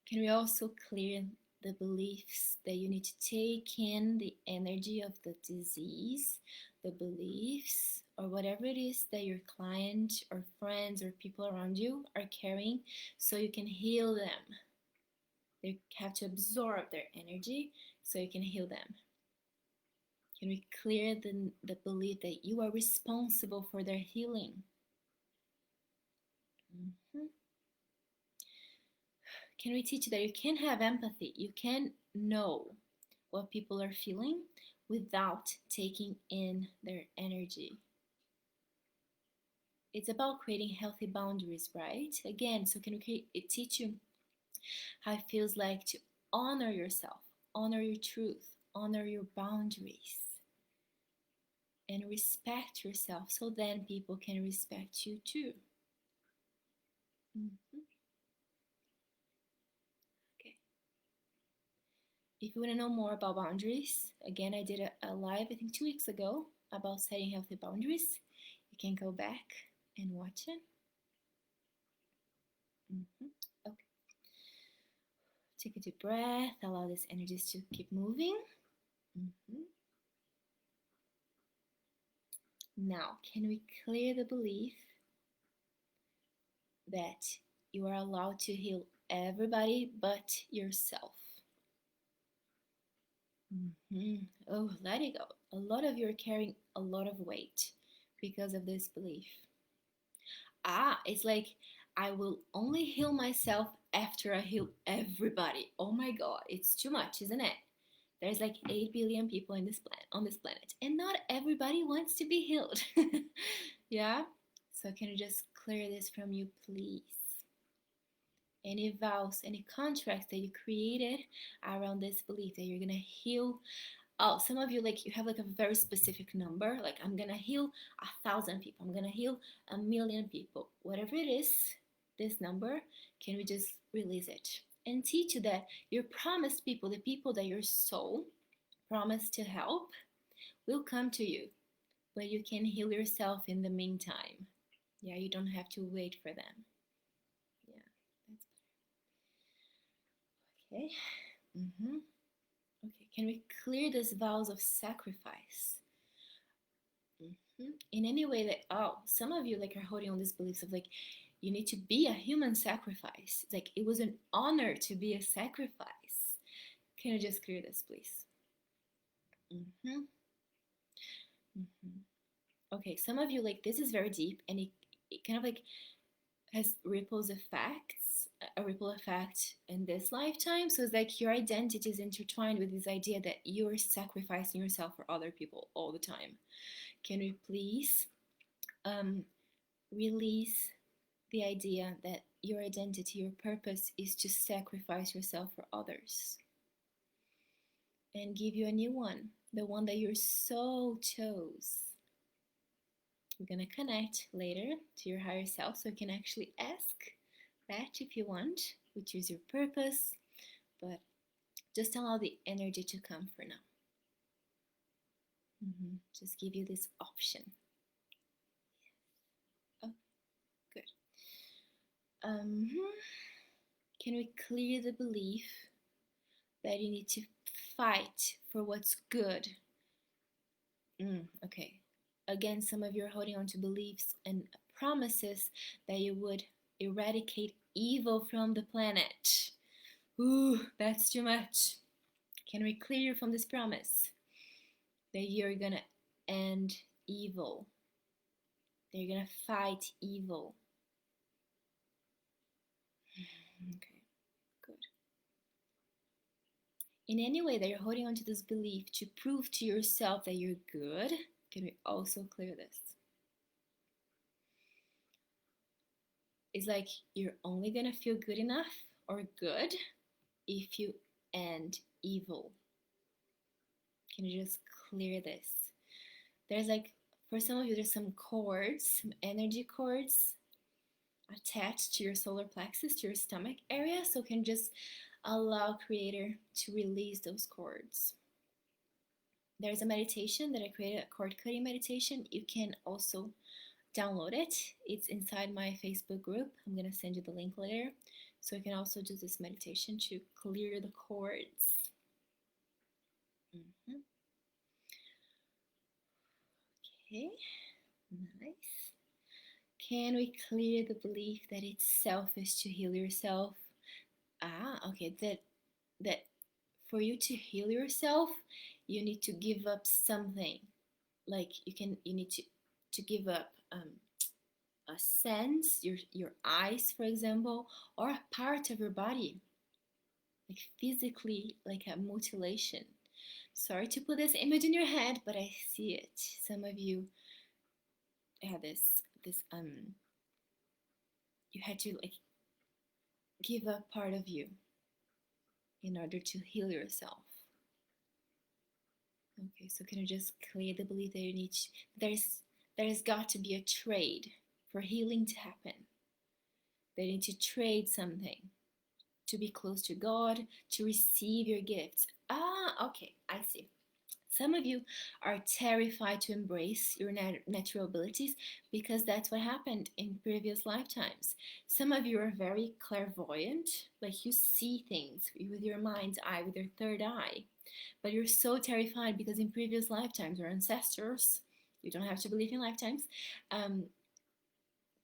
Speaker 1: Can we also clear the beliefs that you need to take in the energy of the disease, the beliefs, or whatever it is that your client or friends or people around you are carrying so you can heal them? They have to absorb their energy so you can heal them. Can we clear the belief that you are responsible for their healing? Mm-hmm. Can we teach you that you can have empathy? You can know what people are feeling without taking in their energy. It's about creating healthy boundaries, right? Again, so can we teach you how it feels like to honor yourself, honor your truth, honor your boundaries, and respect yourself, so then people can respect you too. Mm-hmm. Okay. If you want to know more about boundaries, again, I did a live, I think 2 weeks ago, about setting healthy boundaries. You can go back and watch it. Mm-hmm. Okay. Take a deep breath. Allow these energies to keep moving. Mm-hmm. Now, can we clear the belief that you are allowed to heal everybody but yourself? Mm-hmm. Oh, let it go. A lot of you are carrying a lot of weight because of this belief. It's like I will only heal myself after I heal everybody. Oh my God, it's too much, isn't it? There's like 8 billion people on this planet, and not everybody wants to be healed. Yeah? So can you just clear this from you, please? Any vows, any contracts that you created around this belief that you're gonna heal. Oh, some of you, like, you have like a very specific number, like I'm gonna heal 1,000 people, I'm gonna heal 1,000,000 people, whatever it is, this number, can we just release it and teach you that your promised people, the people that your soul promised to help, will come to you, but you can heal yourself in the meantime. Yeah, you don't have to wait for them. Yeah, that's okay. Mm-hmm. Okay, can we clear these vows of sacrifice? Mm-hmm. In any way that, oh, some of you like are holding on these beliefs of like you need to be a human sacrifice. It's like it was an honor to be a sacrifice. Can you just clear this, please? Mm-hmm. Mm-hmm. Okay, some of you like this is very deep, and it kind of like has a ripple effect in this lifetime. So it's like your identity is intertwined with this idea that you're sacrificing yourself for other people all the time. Can we please um, release the idea that your identity, your purpose is to sacrifice yourself for others, and give you a new one, the one that your soul chose? We're going to connect later to your higher self, so you can actually ask that if you want, which is your purpose, but just allow the energy to come for now. Just give you this option. Oh, good. Can we clear the belief that you need to fight for what's good? Okay. Again, some of you are holding on to beliefs and promises that you would eradicate evil from the planet. Ooh, that's too much. Can we clear you from this promise that you're gonna end evil, that you're gonna fight evil? Okay, good. In any way that you're holding on to this belief to prove to yourself that you're good, can we also clear this? It's like you're only gonna feel good enough or good if you end evil. Can you just clear this? There's like, for some of you, there's some cords, some energy cords attached to your solar plexus, to your stomach area. So can just allow Creator to release those cords. There's a meditation that I created, a cord cutting meditation. You can also download it. It's inside my Facebook group. I'm going to send you the link later. So you can also do this meditation to clear the cords. Okay, nice. Can we clear the belief that it's selfish to heal yourself? Okay, that for you to heal yourself, you need to give up something. Like you need to give up a sense, your eyes, for example, or a part of your body, like physically, like a mutilation. Sorry to put this image in your head, but I see it. Some of you had this you had to like give up part of you in order to heal yourself. Okay, so can you just clear the belief that you need there's got to be a trade for healing to happen. They need to trade something to be close to God, to receive your gifts. Ah, okay, I see. Some of you are terrified to embrace your natural abilities because that's what happened in previous lifetimes. Some of you are very clairvoyant, like you see things with your mind's eye, with your third eye. But you're so terrified because in previous lifetimes, your ancestors, you don't have to believe in lifetimes, um,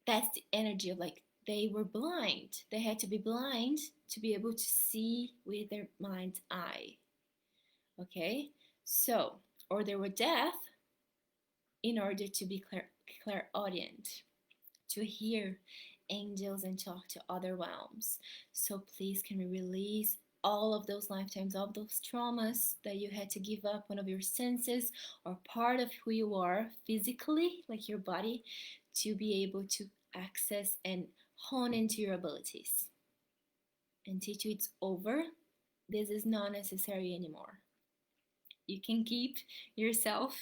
Speaker 1: that's the energy of like they were blind. They had to be blind to be able to see with their mind's eye. Okay? So, or they were deaf in order to be clairaudient, to hear angels and talk to other realms. So please, can we release all of those lifetimes, all of those traumas that you had to give up one of your senses or part of who you are physically, like your body, to be able to access and hone into your abilities and teach you it's over. This is not necessary anymore. You can keep yourself,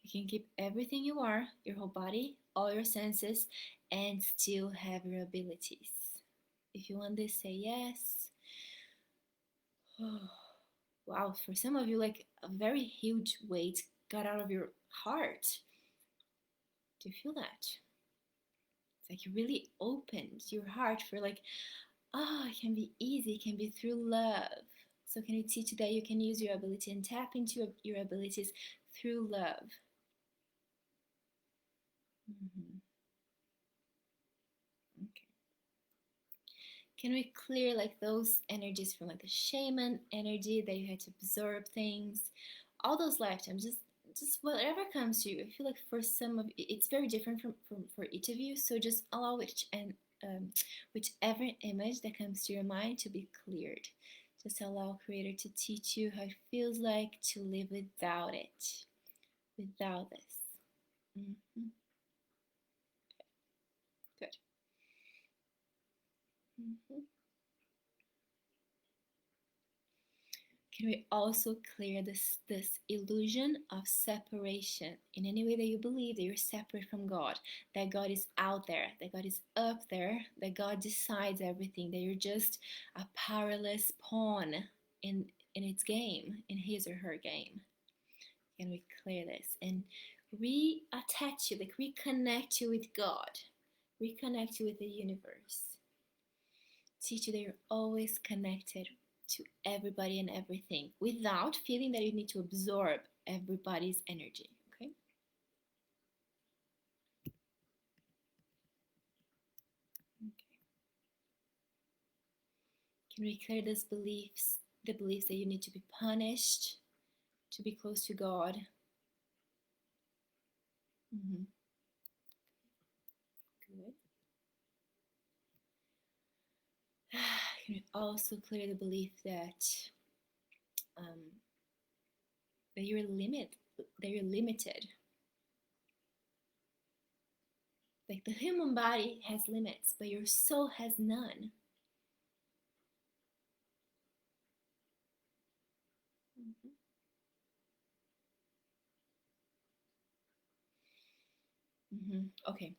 Speaker 1: you can keep everything you are, your whole body, all your senses, and still have your abilities. If you want this, say yes. Wow, for some of you, like a very huge weight got out of your heart. Do you feel that? It's like you really opened your heart for like, it can be easy, it can be through love. So can you teach that you can use your ability and tap into your abilities through love? Mm-hmm. Okay. Can we clear like those energies from like the shaman energy that you had to absorb things, all those lifetimes, just whatever comes to you. I feel like for some of it's very different from for each of you. So just allow whichever image that comes to your mind to be cleared. Just allow Creator to teach you how it feels like to live without it, without this. Mm-hmm. Good. Mm-hmm. Can we also clear this illusion of separation in any way that you believe that you're separate from God, that God is out there, that God is up there, that God decides everything, that you're just a powerless pawn in its game, in his or her game? Can we clear this and reattach you, like reconnect you with God, reconnect you with the universe? Teach you that you're always connected to everybody and everything without feeling that you need to absorb everybody's energy. Okay? Okay. Can we clear these beliefs, the beliefs that you need to be punished to be close to God? Mm-hmm. Good. Can we also clear the belief um, that you're limited? Like the human body has limits, but your soul has none. Mm-hmm. Mm-hmm. Okay.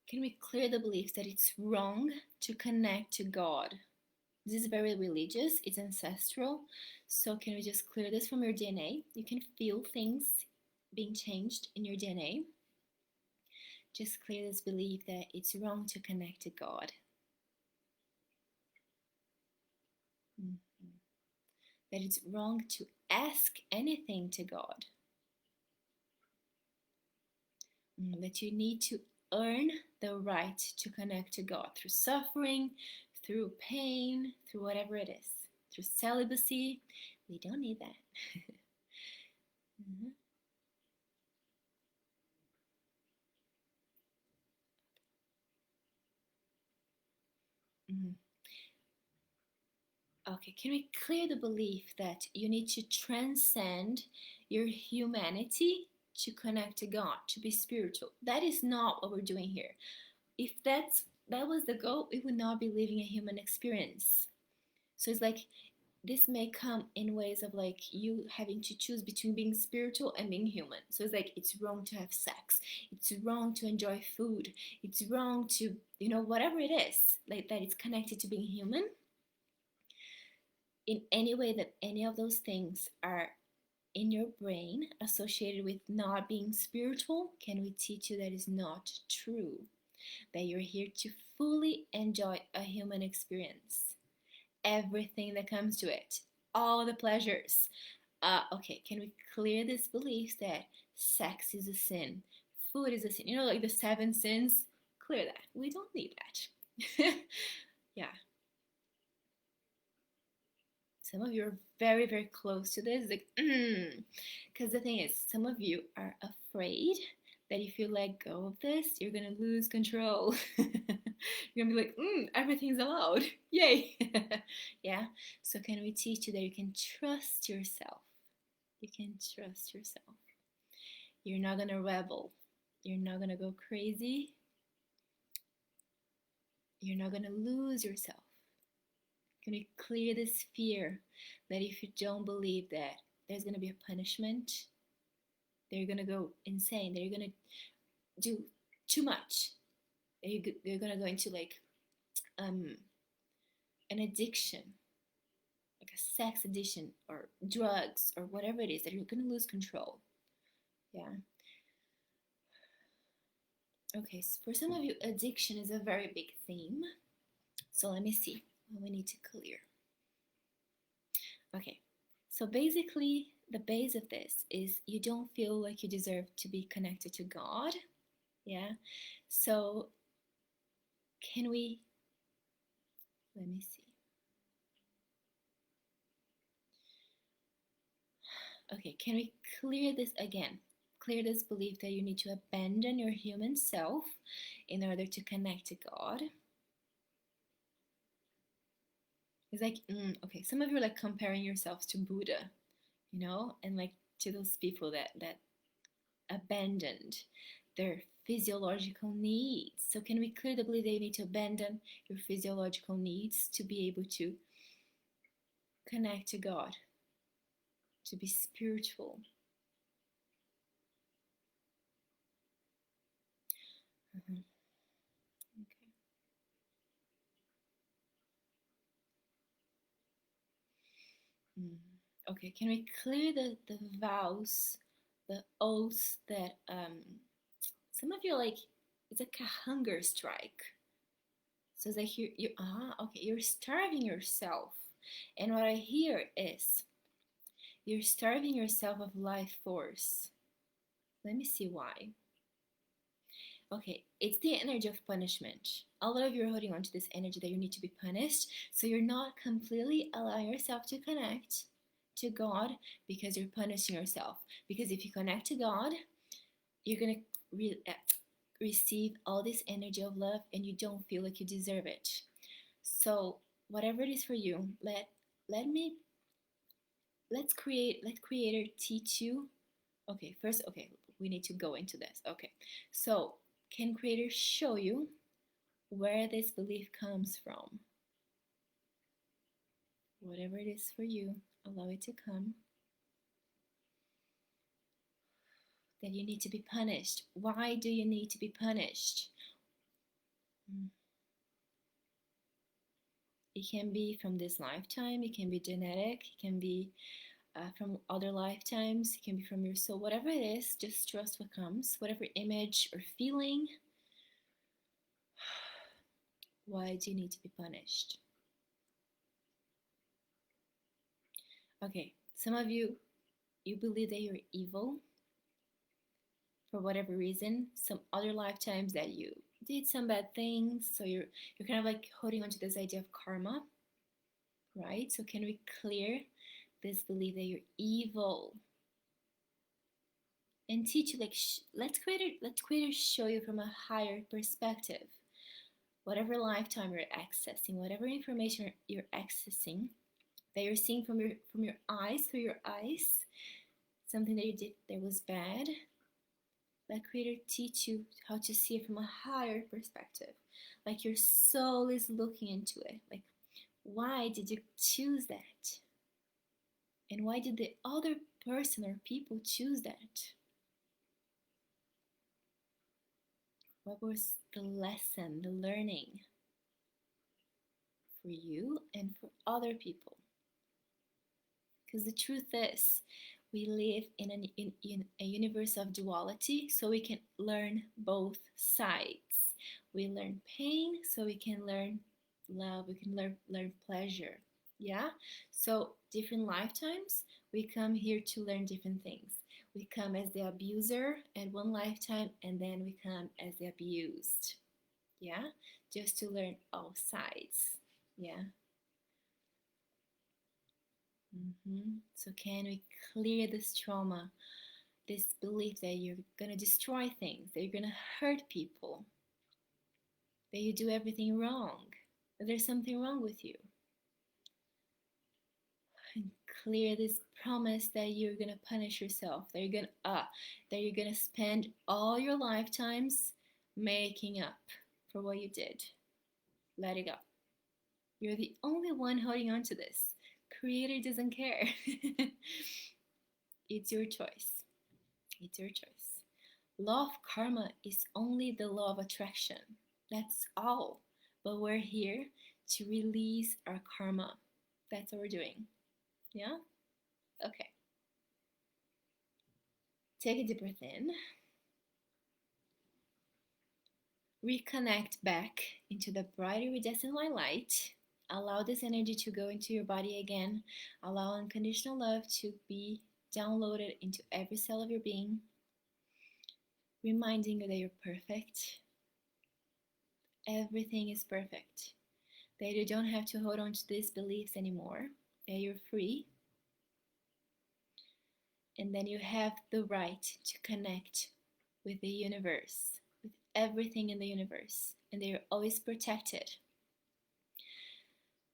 Speaker 1: Can we clear the beliefs that it's wrong to connect to God? This is very religious, it's ancestral. So, can we just clear this from your DNA? You can feel things being changed in your DNA. Just clear this belief that it's wrong to connect to God. Mm-hmm. That it's wrong to ask anything to God. That you need to earn the right to connect to God through suffering, through pain, through whatever it is, through celibacy. We don't need that. Mm-hmm. Mm-hmm. Okay, can we clear the belief that you need to transcend your humanity to connect to God, to be spiritual? That is not what we're doing here. If that was the goal, we would not be living a human experience. So it's like this may come in ways of like you having to choose between being spiritual and being human. So it's like it's wrong to have sex, it's wrong to enjoy food, it's wrong to, you know, whatever it is like that it's connected to being human. In any way that any of those things are in your brain associated with not being spiritual, can we teach you that is not true? That you're here to fully enjoy a human experience, everything that comes to it, all the pleasures. Okay, can we clear this belief that sex is a sin, food is a sin? You know, like the 7 sins. Clear that. We don't need that. Yeah. Some of you are very, very close to this. Like, because the thing is, some of you are afraid that if you let go of this, you're gonna lose control. You're gonna be like, everything's allowed. Yay. Yeah. So can we teach you that you can trust yourself? You can trust yourself. You're not gonna rebel. You're not gonna go crazy. You're not gonna lose yourself. Can we clear this fear that if you don't believe that there's going to be a punishment, they're going to go insane, they're going to do too much, they're going to go into like an addiction, like a sex addiction or drugs or whatever it is, that you're going to lose control. Yeah. Okay, so for some of you, addiction is a very big theme. So let me see what we need to clear. Okay, so basically, the base of this is you don't feel like you deserve to be connected to God. Yeah. So, can we, let me see. Okay, can we clear this again? Clear this belief that you need to abandon your human self in order to connect to God. It's like, okay, some of you are like comparing yourselves to Buddha, you know, and like to those people that abandoned their physiological needs. So can we clear the belief that you need to abandon your physiological needs to be able to connect to God, to be spiritual? Okay. Mm. Okay, can we clear the vows, the oaths that some of you like, it's like a hunger strike. So it's like okay, you're starving yourself. And what I hear is you're starving yourself of life force. Let me see why. Okay, it's the energy of punishment. A lot of you are holding on to this energy that you need to be punished, so you're not completely allowing yourself to connect to God because you're punishing yourself. Because if you connect to God, you're gonna receive all this energy of love, and you don't feel like you deserve it. So whatever it is for you, let me let Creator teach you. Okay, first, okay, we need to go into this. Okay, so can Creator show you where this belief comes from? Whatever it is for you, allow it to come. That you need to be punished. Why do you need to be punished? It can be from this lifetime, it can be genetic, it can be from other lifetimes, it can be from your soul. Whatever it is, just trust what comes. Whatever image or feeling. Why do you need to be punished? Okay, some of you, you believe that you're evil for whatever reason. Some other lifetimes that you did some bad things, so you're kind of like holding on to this idea of karma, right? So can we clear this belief that you're evil and teach you, like, let's creator show you from a higher perspective. Whatever lifetime you're accessing, whatever information you're accessing, that you're seeing from your eyes, through your eyes, something that you did that was bad, let Creator teach you how to see it from a higher perspective. Like your soul is looking into it. Like, why did you choose that? And why did the other person or people choose that? What was the lesson, the learning for you and for other people? Because the truth is, we live in a universe of duality, so we can learn both sides. We learn pain, so we can learn love, we can learn pleasure. Yeah? So, different lifetimes, we come here to learn different things. We come as the abuser at one lifetime, and then we come as the abused. Yeah? Just to learn all sides. Yeah? So, can we clear this trauma, this belief that you're gonna destroy things, that you're gonna hurt people, that you do everything wrong, that there's something wrong with you? And clear this promise that you're gonna punish yourself, that you're gonna spend all your lifetimes making up for what you did. Let it go. You're the only one holding on to this. Creator doesn't care. It's your choice. It's your choice. Law of karma is only the law of attraction. That's all. But we're here to release our karma. That's what we're doing. Yeah? Okay. Take a deep breath in. Reconnect back into the bright iridescent white light. Allow this energy to go into your body again. Allow unconditional love to be downloaded into every cell of your being, reminding you that you're perfect. Everything is perfect. That you don't have to hold on to these beliefs anymore. That you're free. And then you have the right to connect with the universe, with everything in the universe. And they're always protected.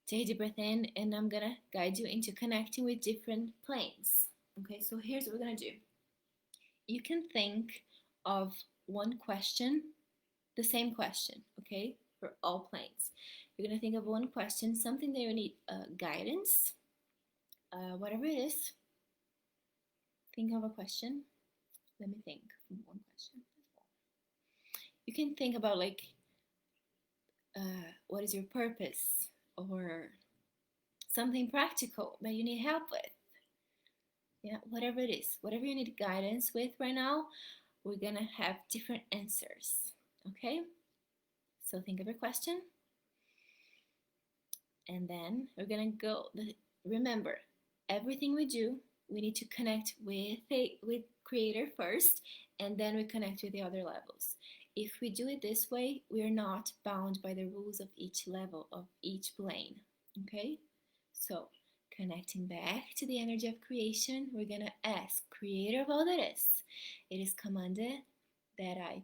Speaker 1: Take a deep breath in, and I'm gonna guide you into connecting with different planes. Okay, so here's what we're gonna do. You can think of one question, the same question, okay, for all planes. You're gonna think of one question, something that you need guidance, whatever it is. Think of a question. Let me think of one question. You can think about like, what is your purpose, or something practical that you need help with. Yeah, whatever it is, whatever you need guidance with right now, we're gonna have different answers. Okay? So think of your question, and then we're gonna go. Remember, everything we do, we need to connect with Creator first, and then we connect with the other levels. If we do it this way, we are not bound by the rules of each level, of each plane. Okay? So, connecting back to the energy of creation, we're gonna ask, Creator of all that is, it is commanded that I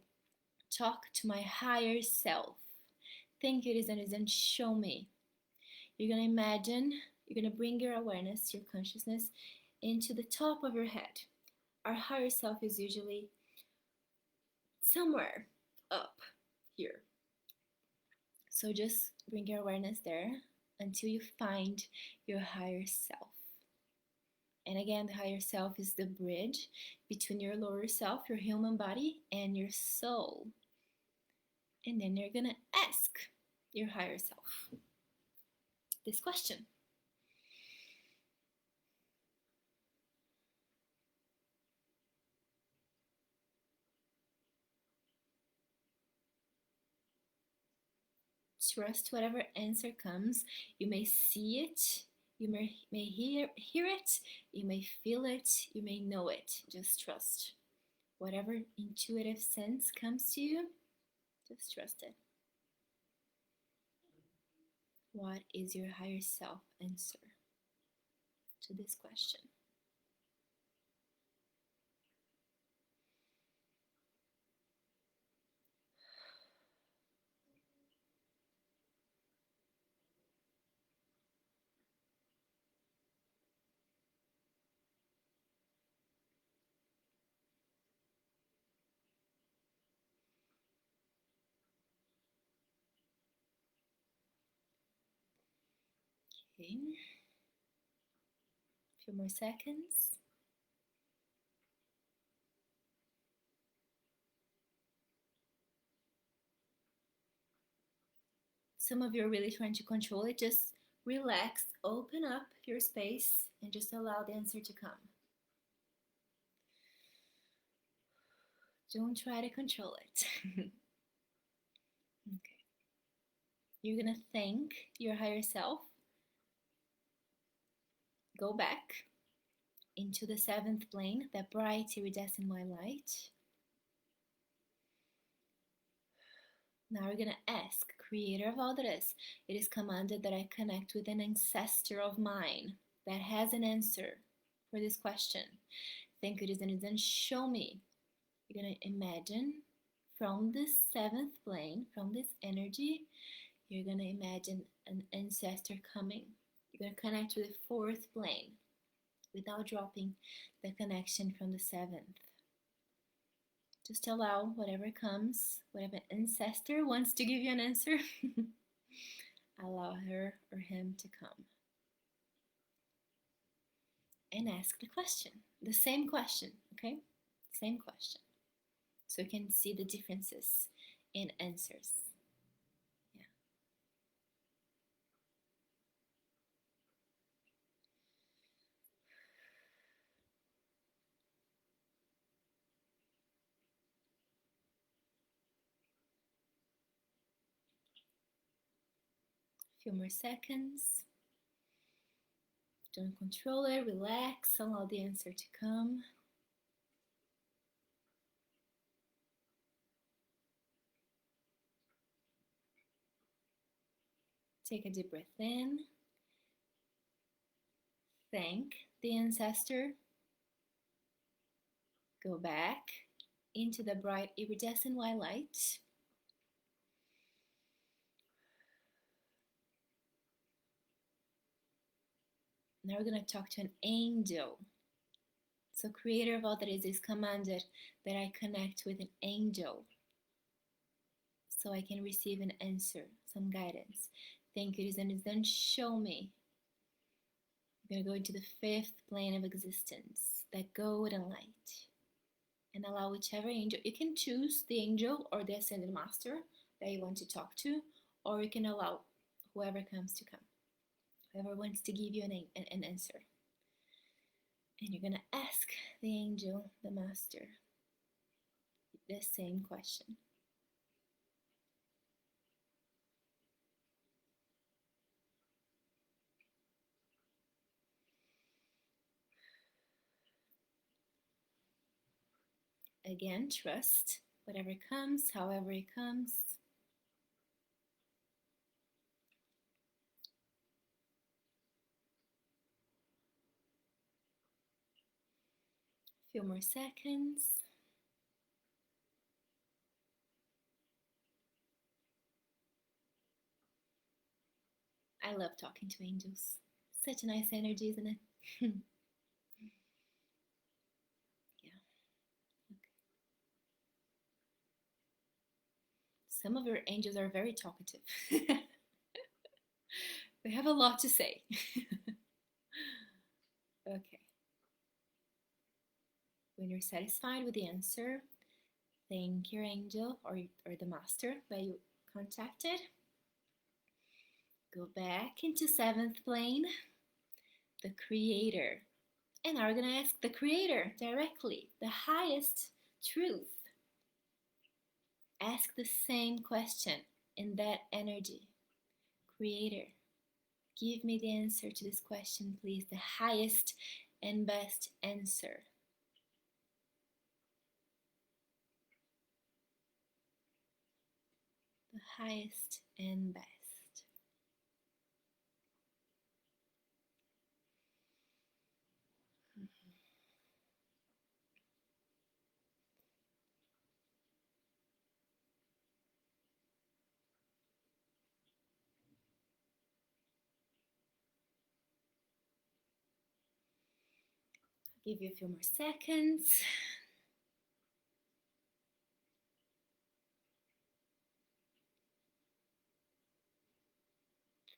Speaker 1: talk to my higher self. Thank you, it is and show me. You're gonna imagine, you're gonna bring your awareness, your consciousness into the top of your head. Our higher self is usually somewhere up here. So just bring your awareness there until you find your higher self. And again, the higher self is the bridge between your lower self, your human body, and your soul. And then you're gonna ask your higher self this question. Trust whatever answer comes. You may see it, you may hear it, you may feel it, you may know it. Just trust. Whatever intuitive sense comes to you, just trust it. What is your higher self answer to this question? Okay. few more seconds. Some of you are really trying to control it. Just relax, open up your space, and just allow the answer to come. Don't try to control it. Okay. You're gonna thank your higher self. Go back into the seventh plane, that bright iridescent white light. Now we're gonna ask, Creator of all that is, it is commanded that I connect with an ancestor of mine that has an answer for this question. Thank you, and then show me. You're gonna imagine from this seventh plane, from this energy, you're gonna imagine an ancestor coming. You're gonna connect with the fourth plane without dropping the connection from the seventh. Just allow whatever comes, whatever ancestor wants to give you an answer, allow her or him to come. And ask the question, the same question, okay? Same question. So you can see the differences in answers. Yeah. A few more seconds. Don't control it, relax, allow the answer to come. Take a deep breath in. Thank the ancestor. Go back into the bright iridescent white light. Now we're going to talk to an angel. So Creator of all that is commanded that I connect with an angel so I can receive an answer, some guidance. Thank you, and then show me. I'm going to go into the fifth plane of existence, that golden light, and allow whichever angel. You can choose the angel or the ascended master that you want to talk to, or you can allow whoever comes to come, whoever wants to give you an answer. And you're going to ask the angel, the master, the same question. Again, trust whatever comes, however it comes. A few more seconds. I love talking to angels. Such a nice energy, isn't it? Yeah. Okay. Some of your angels are very talkative. They have a lot to say. Okay. When you're satisfied with the answer, thank your angel or the master that you contacted. Go back into seventh plane, the creator. And now we're going to ask the creator directly, the highest truth. Ask the same question in that energy. Creator, give me the answer to this question, please. The highest and best answer. The highest and best. I'll give you a few more seconds.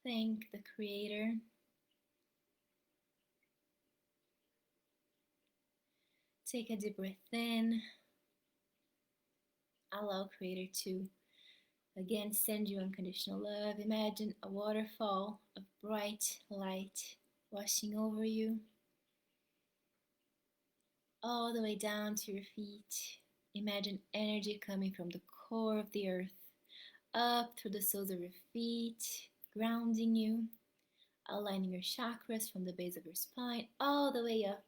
Speaker 1: Thank the creator. Take a deep breath in. Allow Creator to again send you unconditional love. Imagine a waterfall of bright light washing over you, all the way down to your feet. Imagine energy coming from the core of the earth, up through the soles of your feet, grounding you, aligning your chakras from the base of your spine, all the way up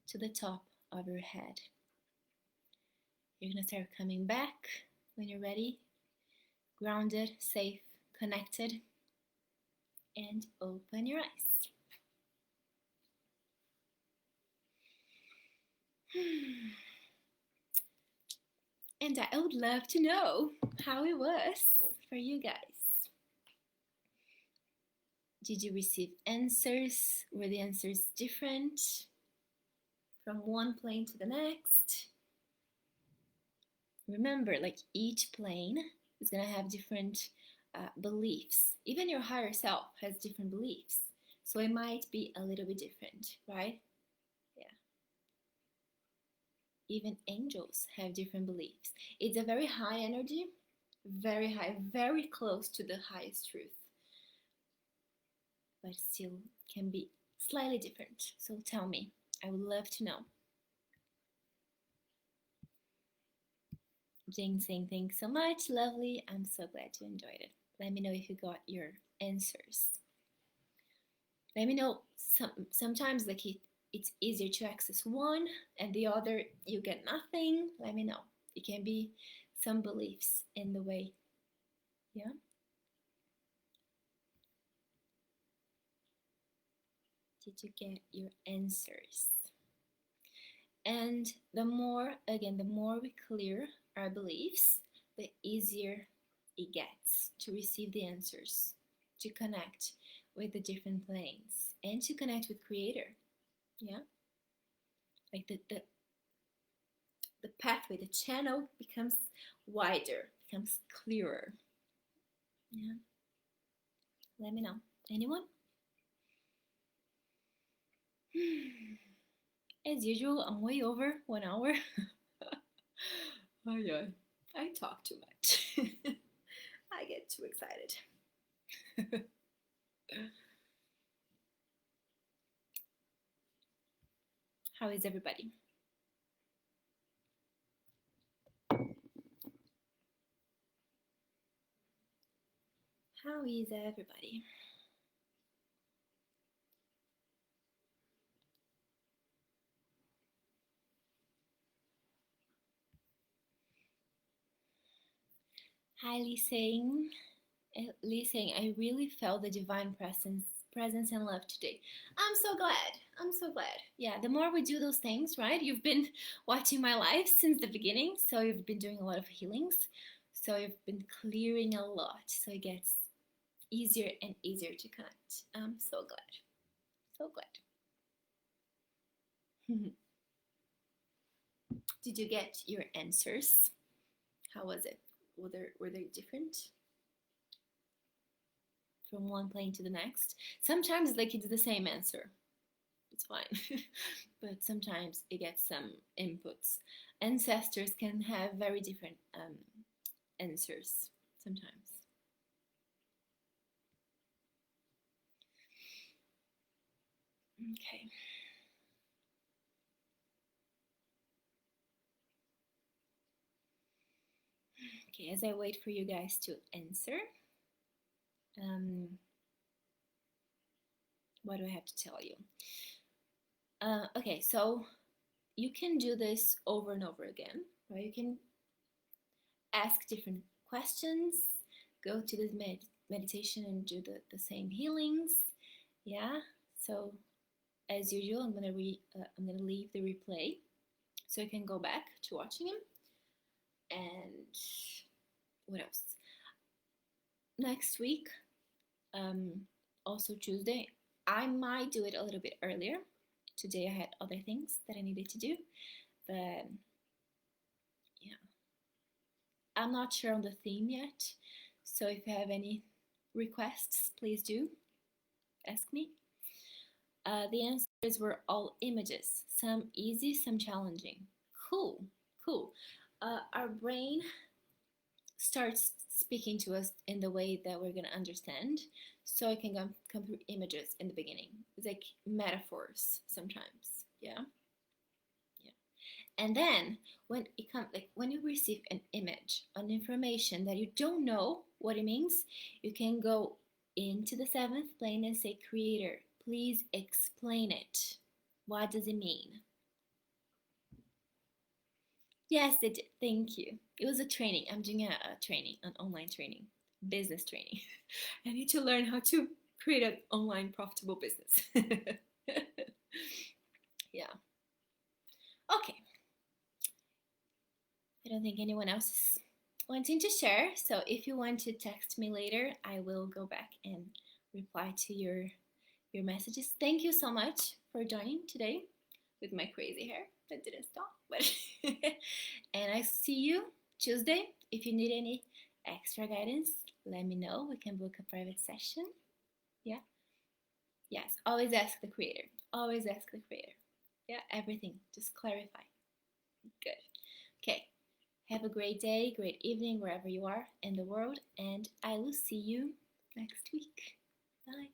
Speaker 1: to the top of your head. You're going to start coming back when you're ready, grounded, safe, connected, and open your eyes. And I would love to know how it was for you guys. Did you receive answers? Were the answers different from one plane to the next? Remember, like each plane is going to have different beliefs. Even your higher self has different beliefs. So it might be a little bit different, right? Yeah. Even angels have different beliefs. It's a very high energy, very high, very close to the highest truth, but still can be slightly different. So tell me, I would love to know. Jane saying thanks so much, lovely. I'm so glad you enjoyed it. Let me know if you got your answers. Let me know. Sometimes like it's easier to access one and the other you get nothing. Let me know. It can be some beliefs in the way. Yeah. Did you get your answers? And the more we clear our beliefs, the easier it gets to receive the answers, to connect with the different planes, and to connect with Creator. Yeah? Like the pathway, the channel becomes wider, becomes clearer. Yeah? Let me know. Anyone? As usual, I'm way over 1 hour. Oh yeah, I talk too much. I get too excited. How is everybody? How is everybody? Hi, Lee saying, I really felt the divine presence and love today. I'm so glad. I'm so glad. Yeah, the more we do those things, right? You've been watching my life since the beginning, so you've been doing a lot of healings. So you've been clearing a lot, so it gets easier and easier to connect. I'm so glad. So glad. Did you get your answers? How was it? Were they different from one plane to the next? Sometimes like it's the same answer. It's fine. But sometimes it gets some inputs. Ancestors can have very different answers sometimes. Okay. Okay, as I wait for you guys to answer, what do I have to tell you? Okay, so you can do this over and over again, right? You can ask different questions, go to this meditation and do the same healings. Yeah, so as usual, I'm gonna leave the replay so you can go back to watching him. And what else? Next week, also Tuesday, I might do it a little bit earlier. Today I had other things that I needed to do, but yeah, I'm not sure on the theme yet. So if you have any requests, please do ask me. The answers were all images, some easy, some challenging. Cool, cool. Our brain starts speaking to us in the way that we're going to understand. So it can come through images in the beginning. It's like metaphors sometimes. Yeah. Yeah. And then when it comes, like when you receive an image, an information that you don't know what it means, you can go into the seventh plane and say, Creator, please explain it. What does it mean? Yes, it did. Thank you. It was a training. I'm doing a training, an online training, business training. I need to learn how to create an online profitable business. Yeah. Okay. I don't think anyone else is wanting to share. So if you want to text me later, I will go back and reply to your messages. Thank you so much for joining today with my crazy hair that didn't stop. But and I see you Tuesday. If you need any extra guidance, let me know. We can book a private session. Yeah. Yes. Always ask the creator. Always ask the creator. Yeah. Everything. Just clarify. Good. Okay. Have a great day, great evening, wherever you are in the world, and I will see you next week. Bye.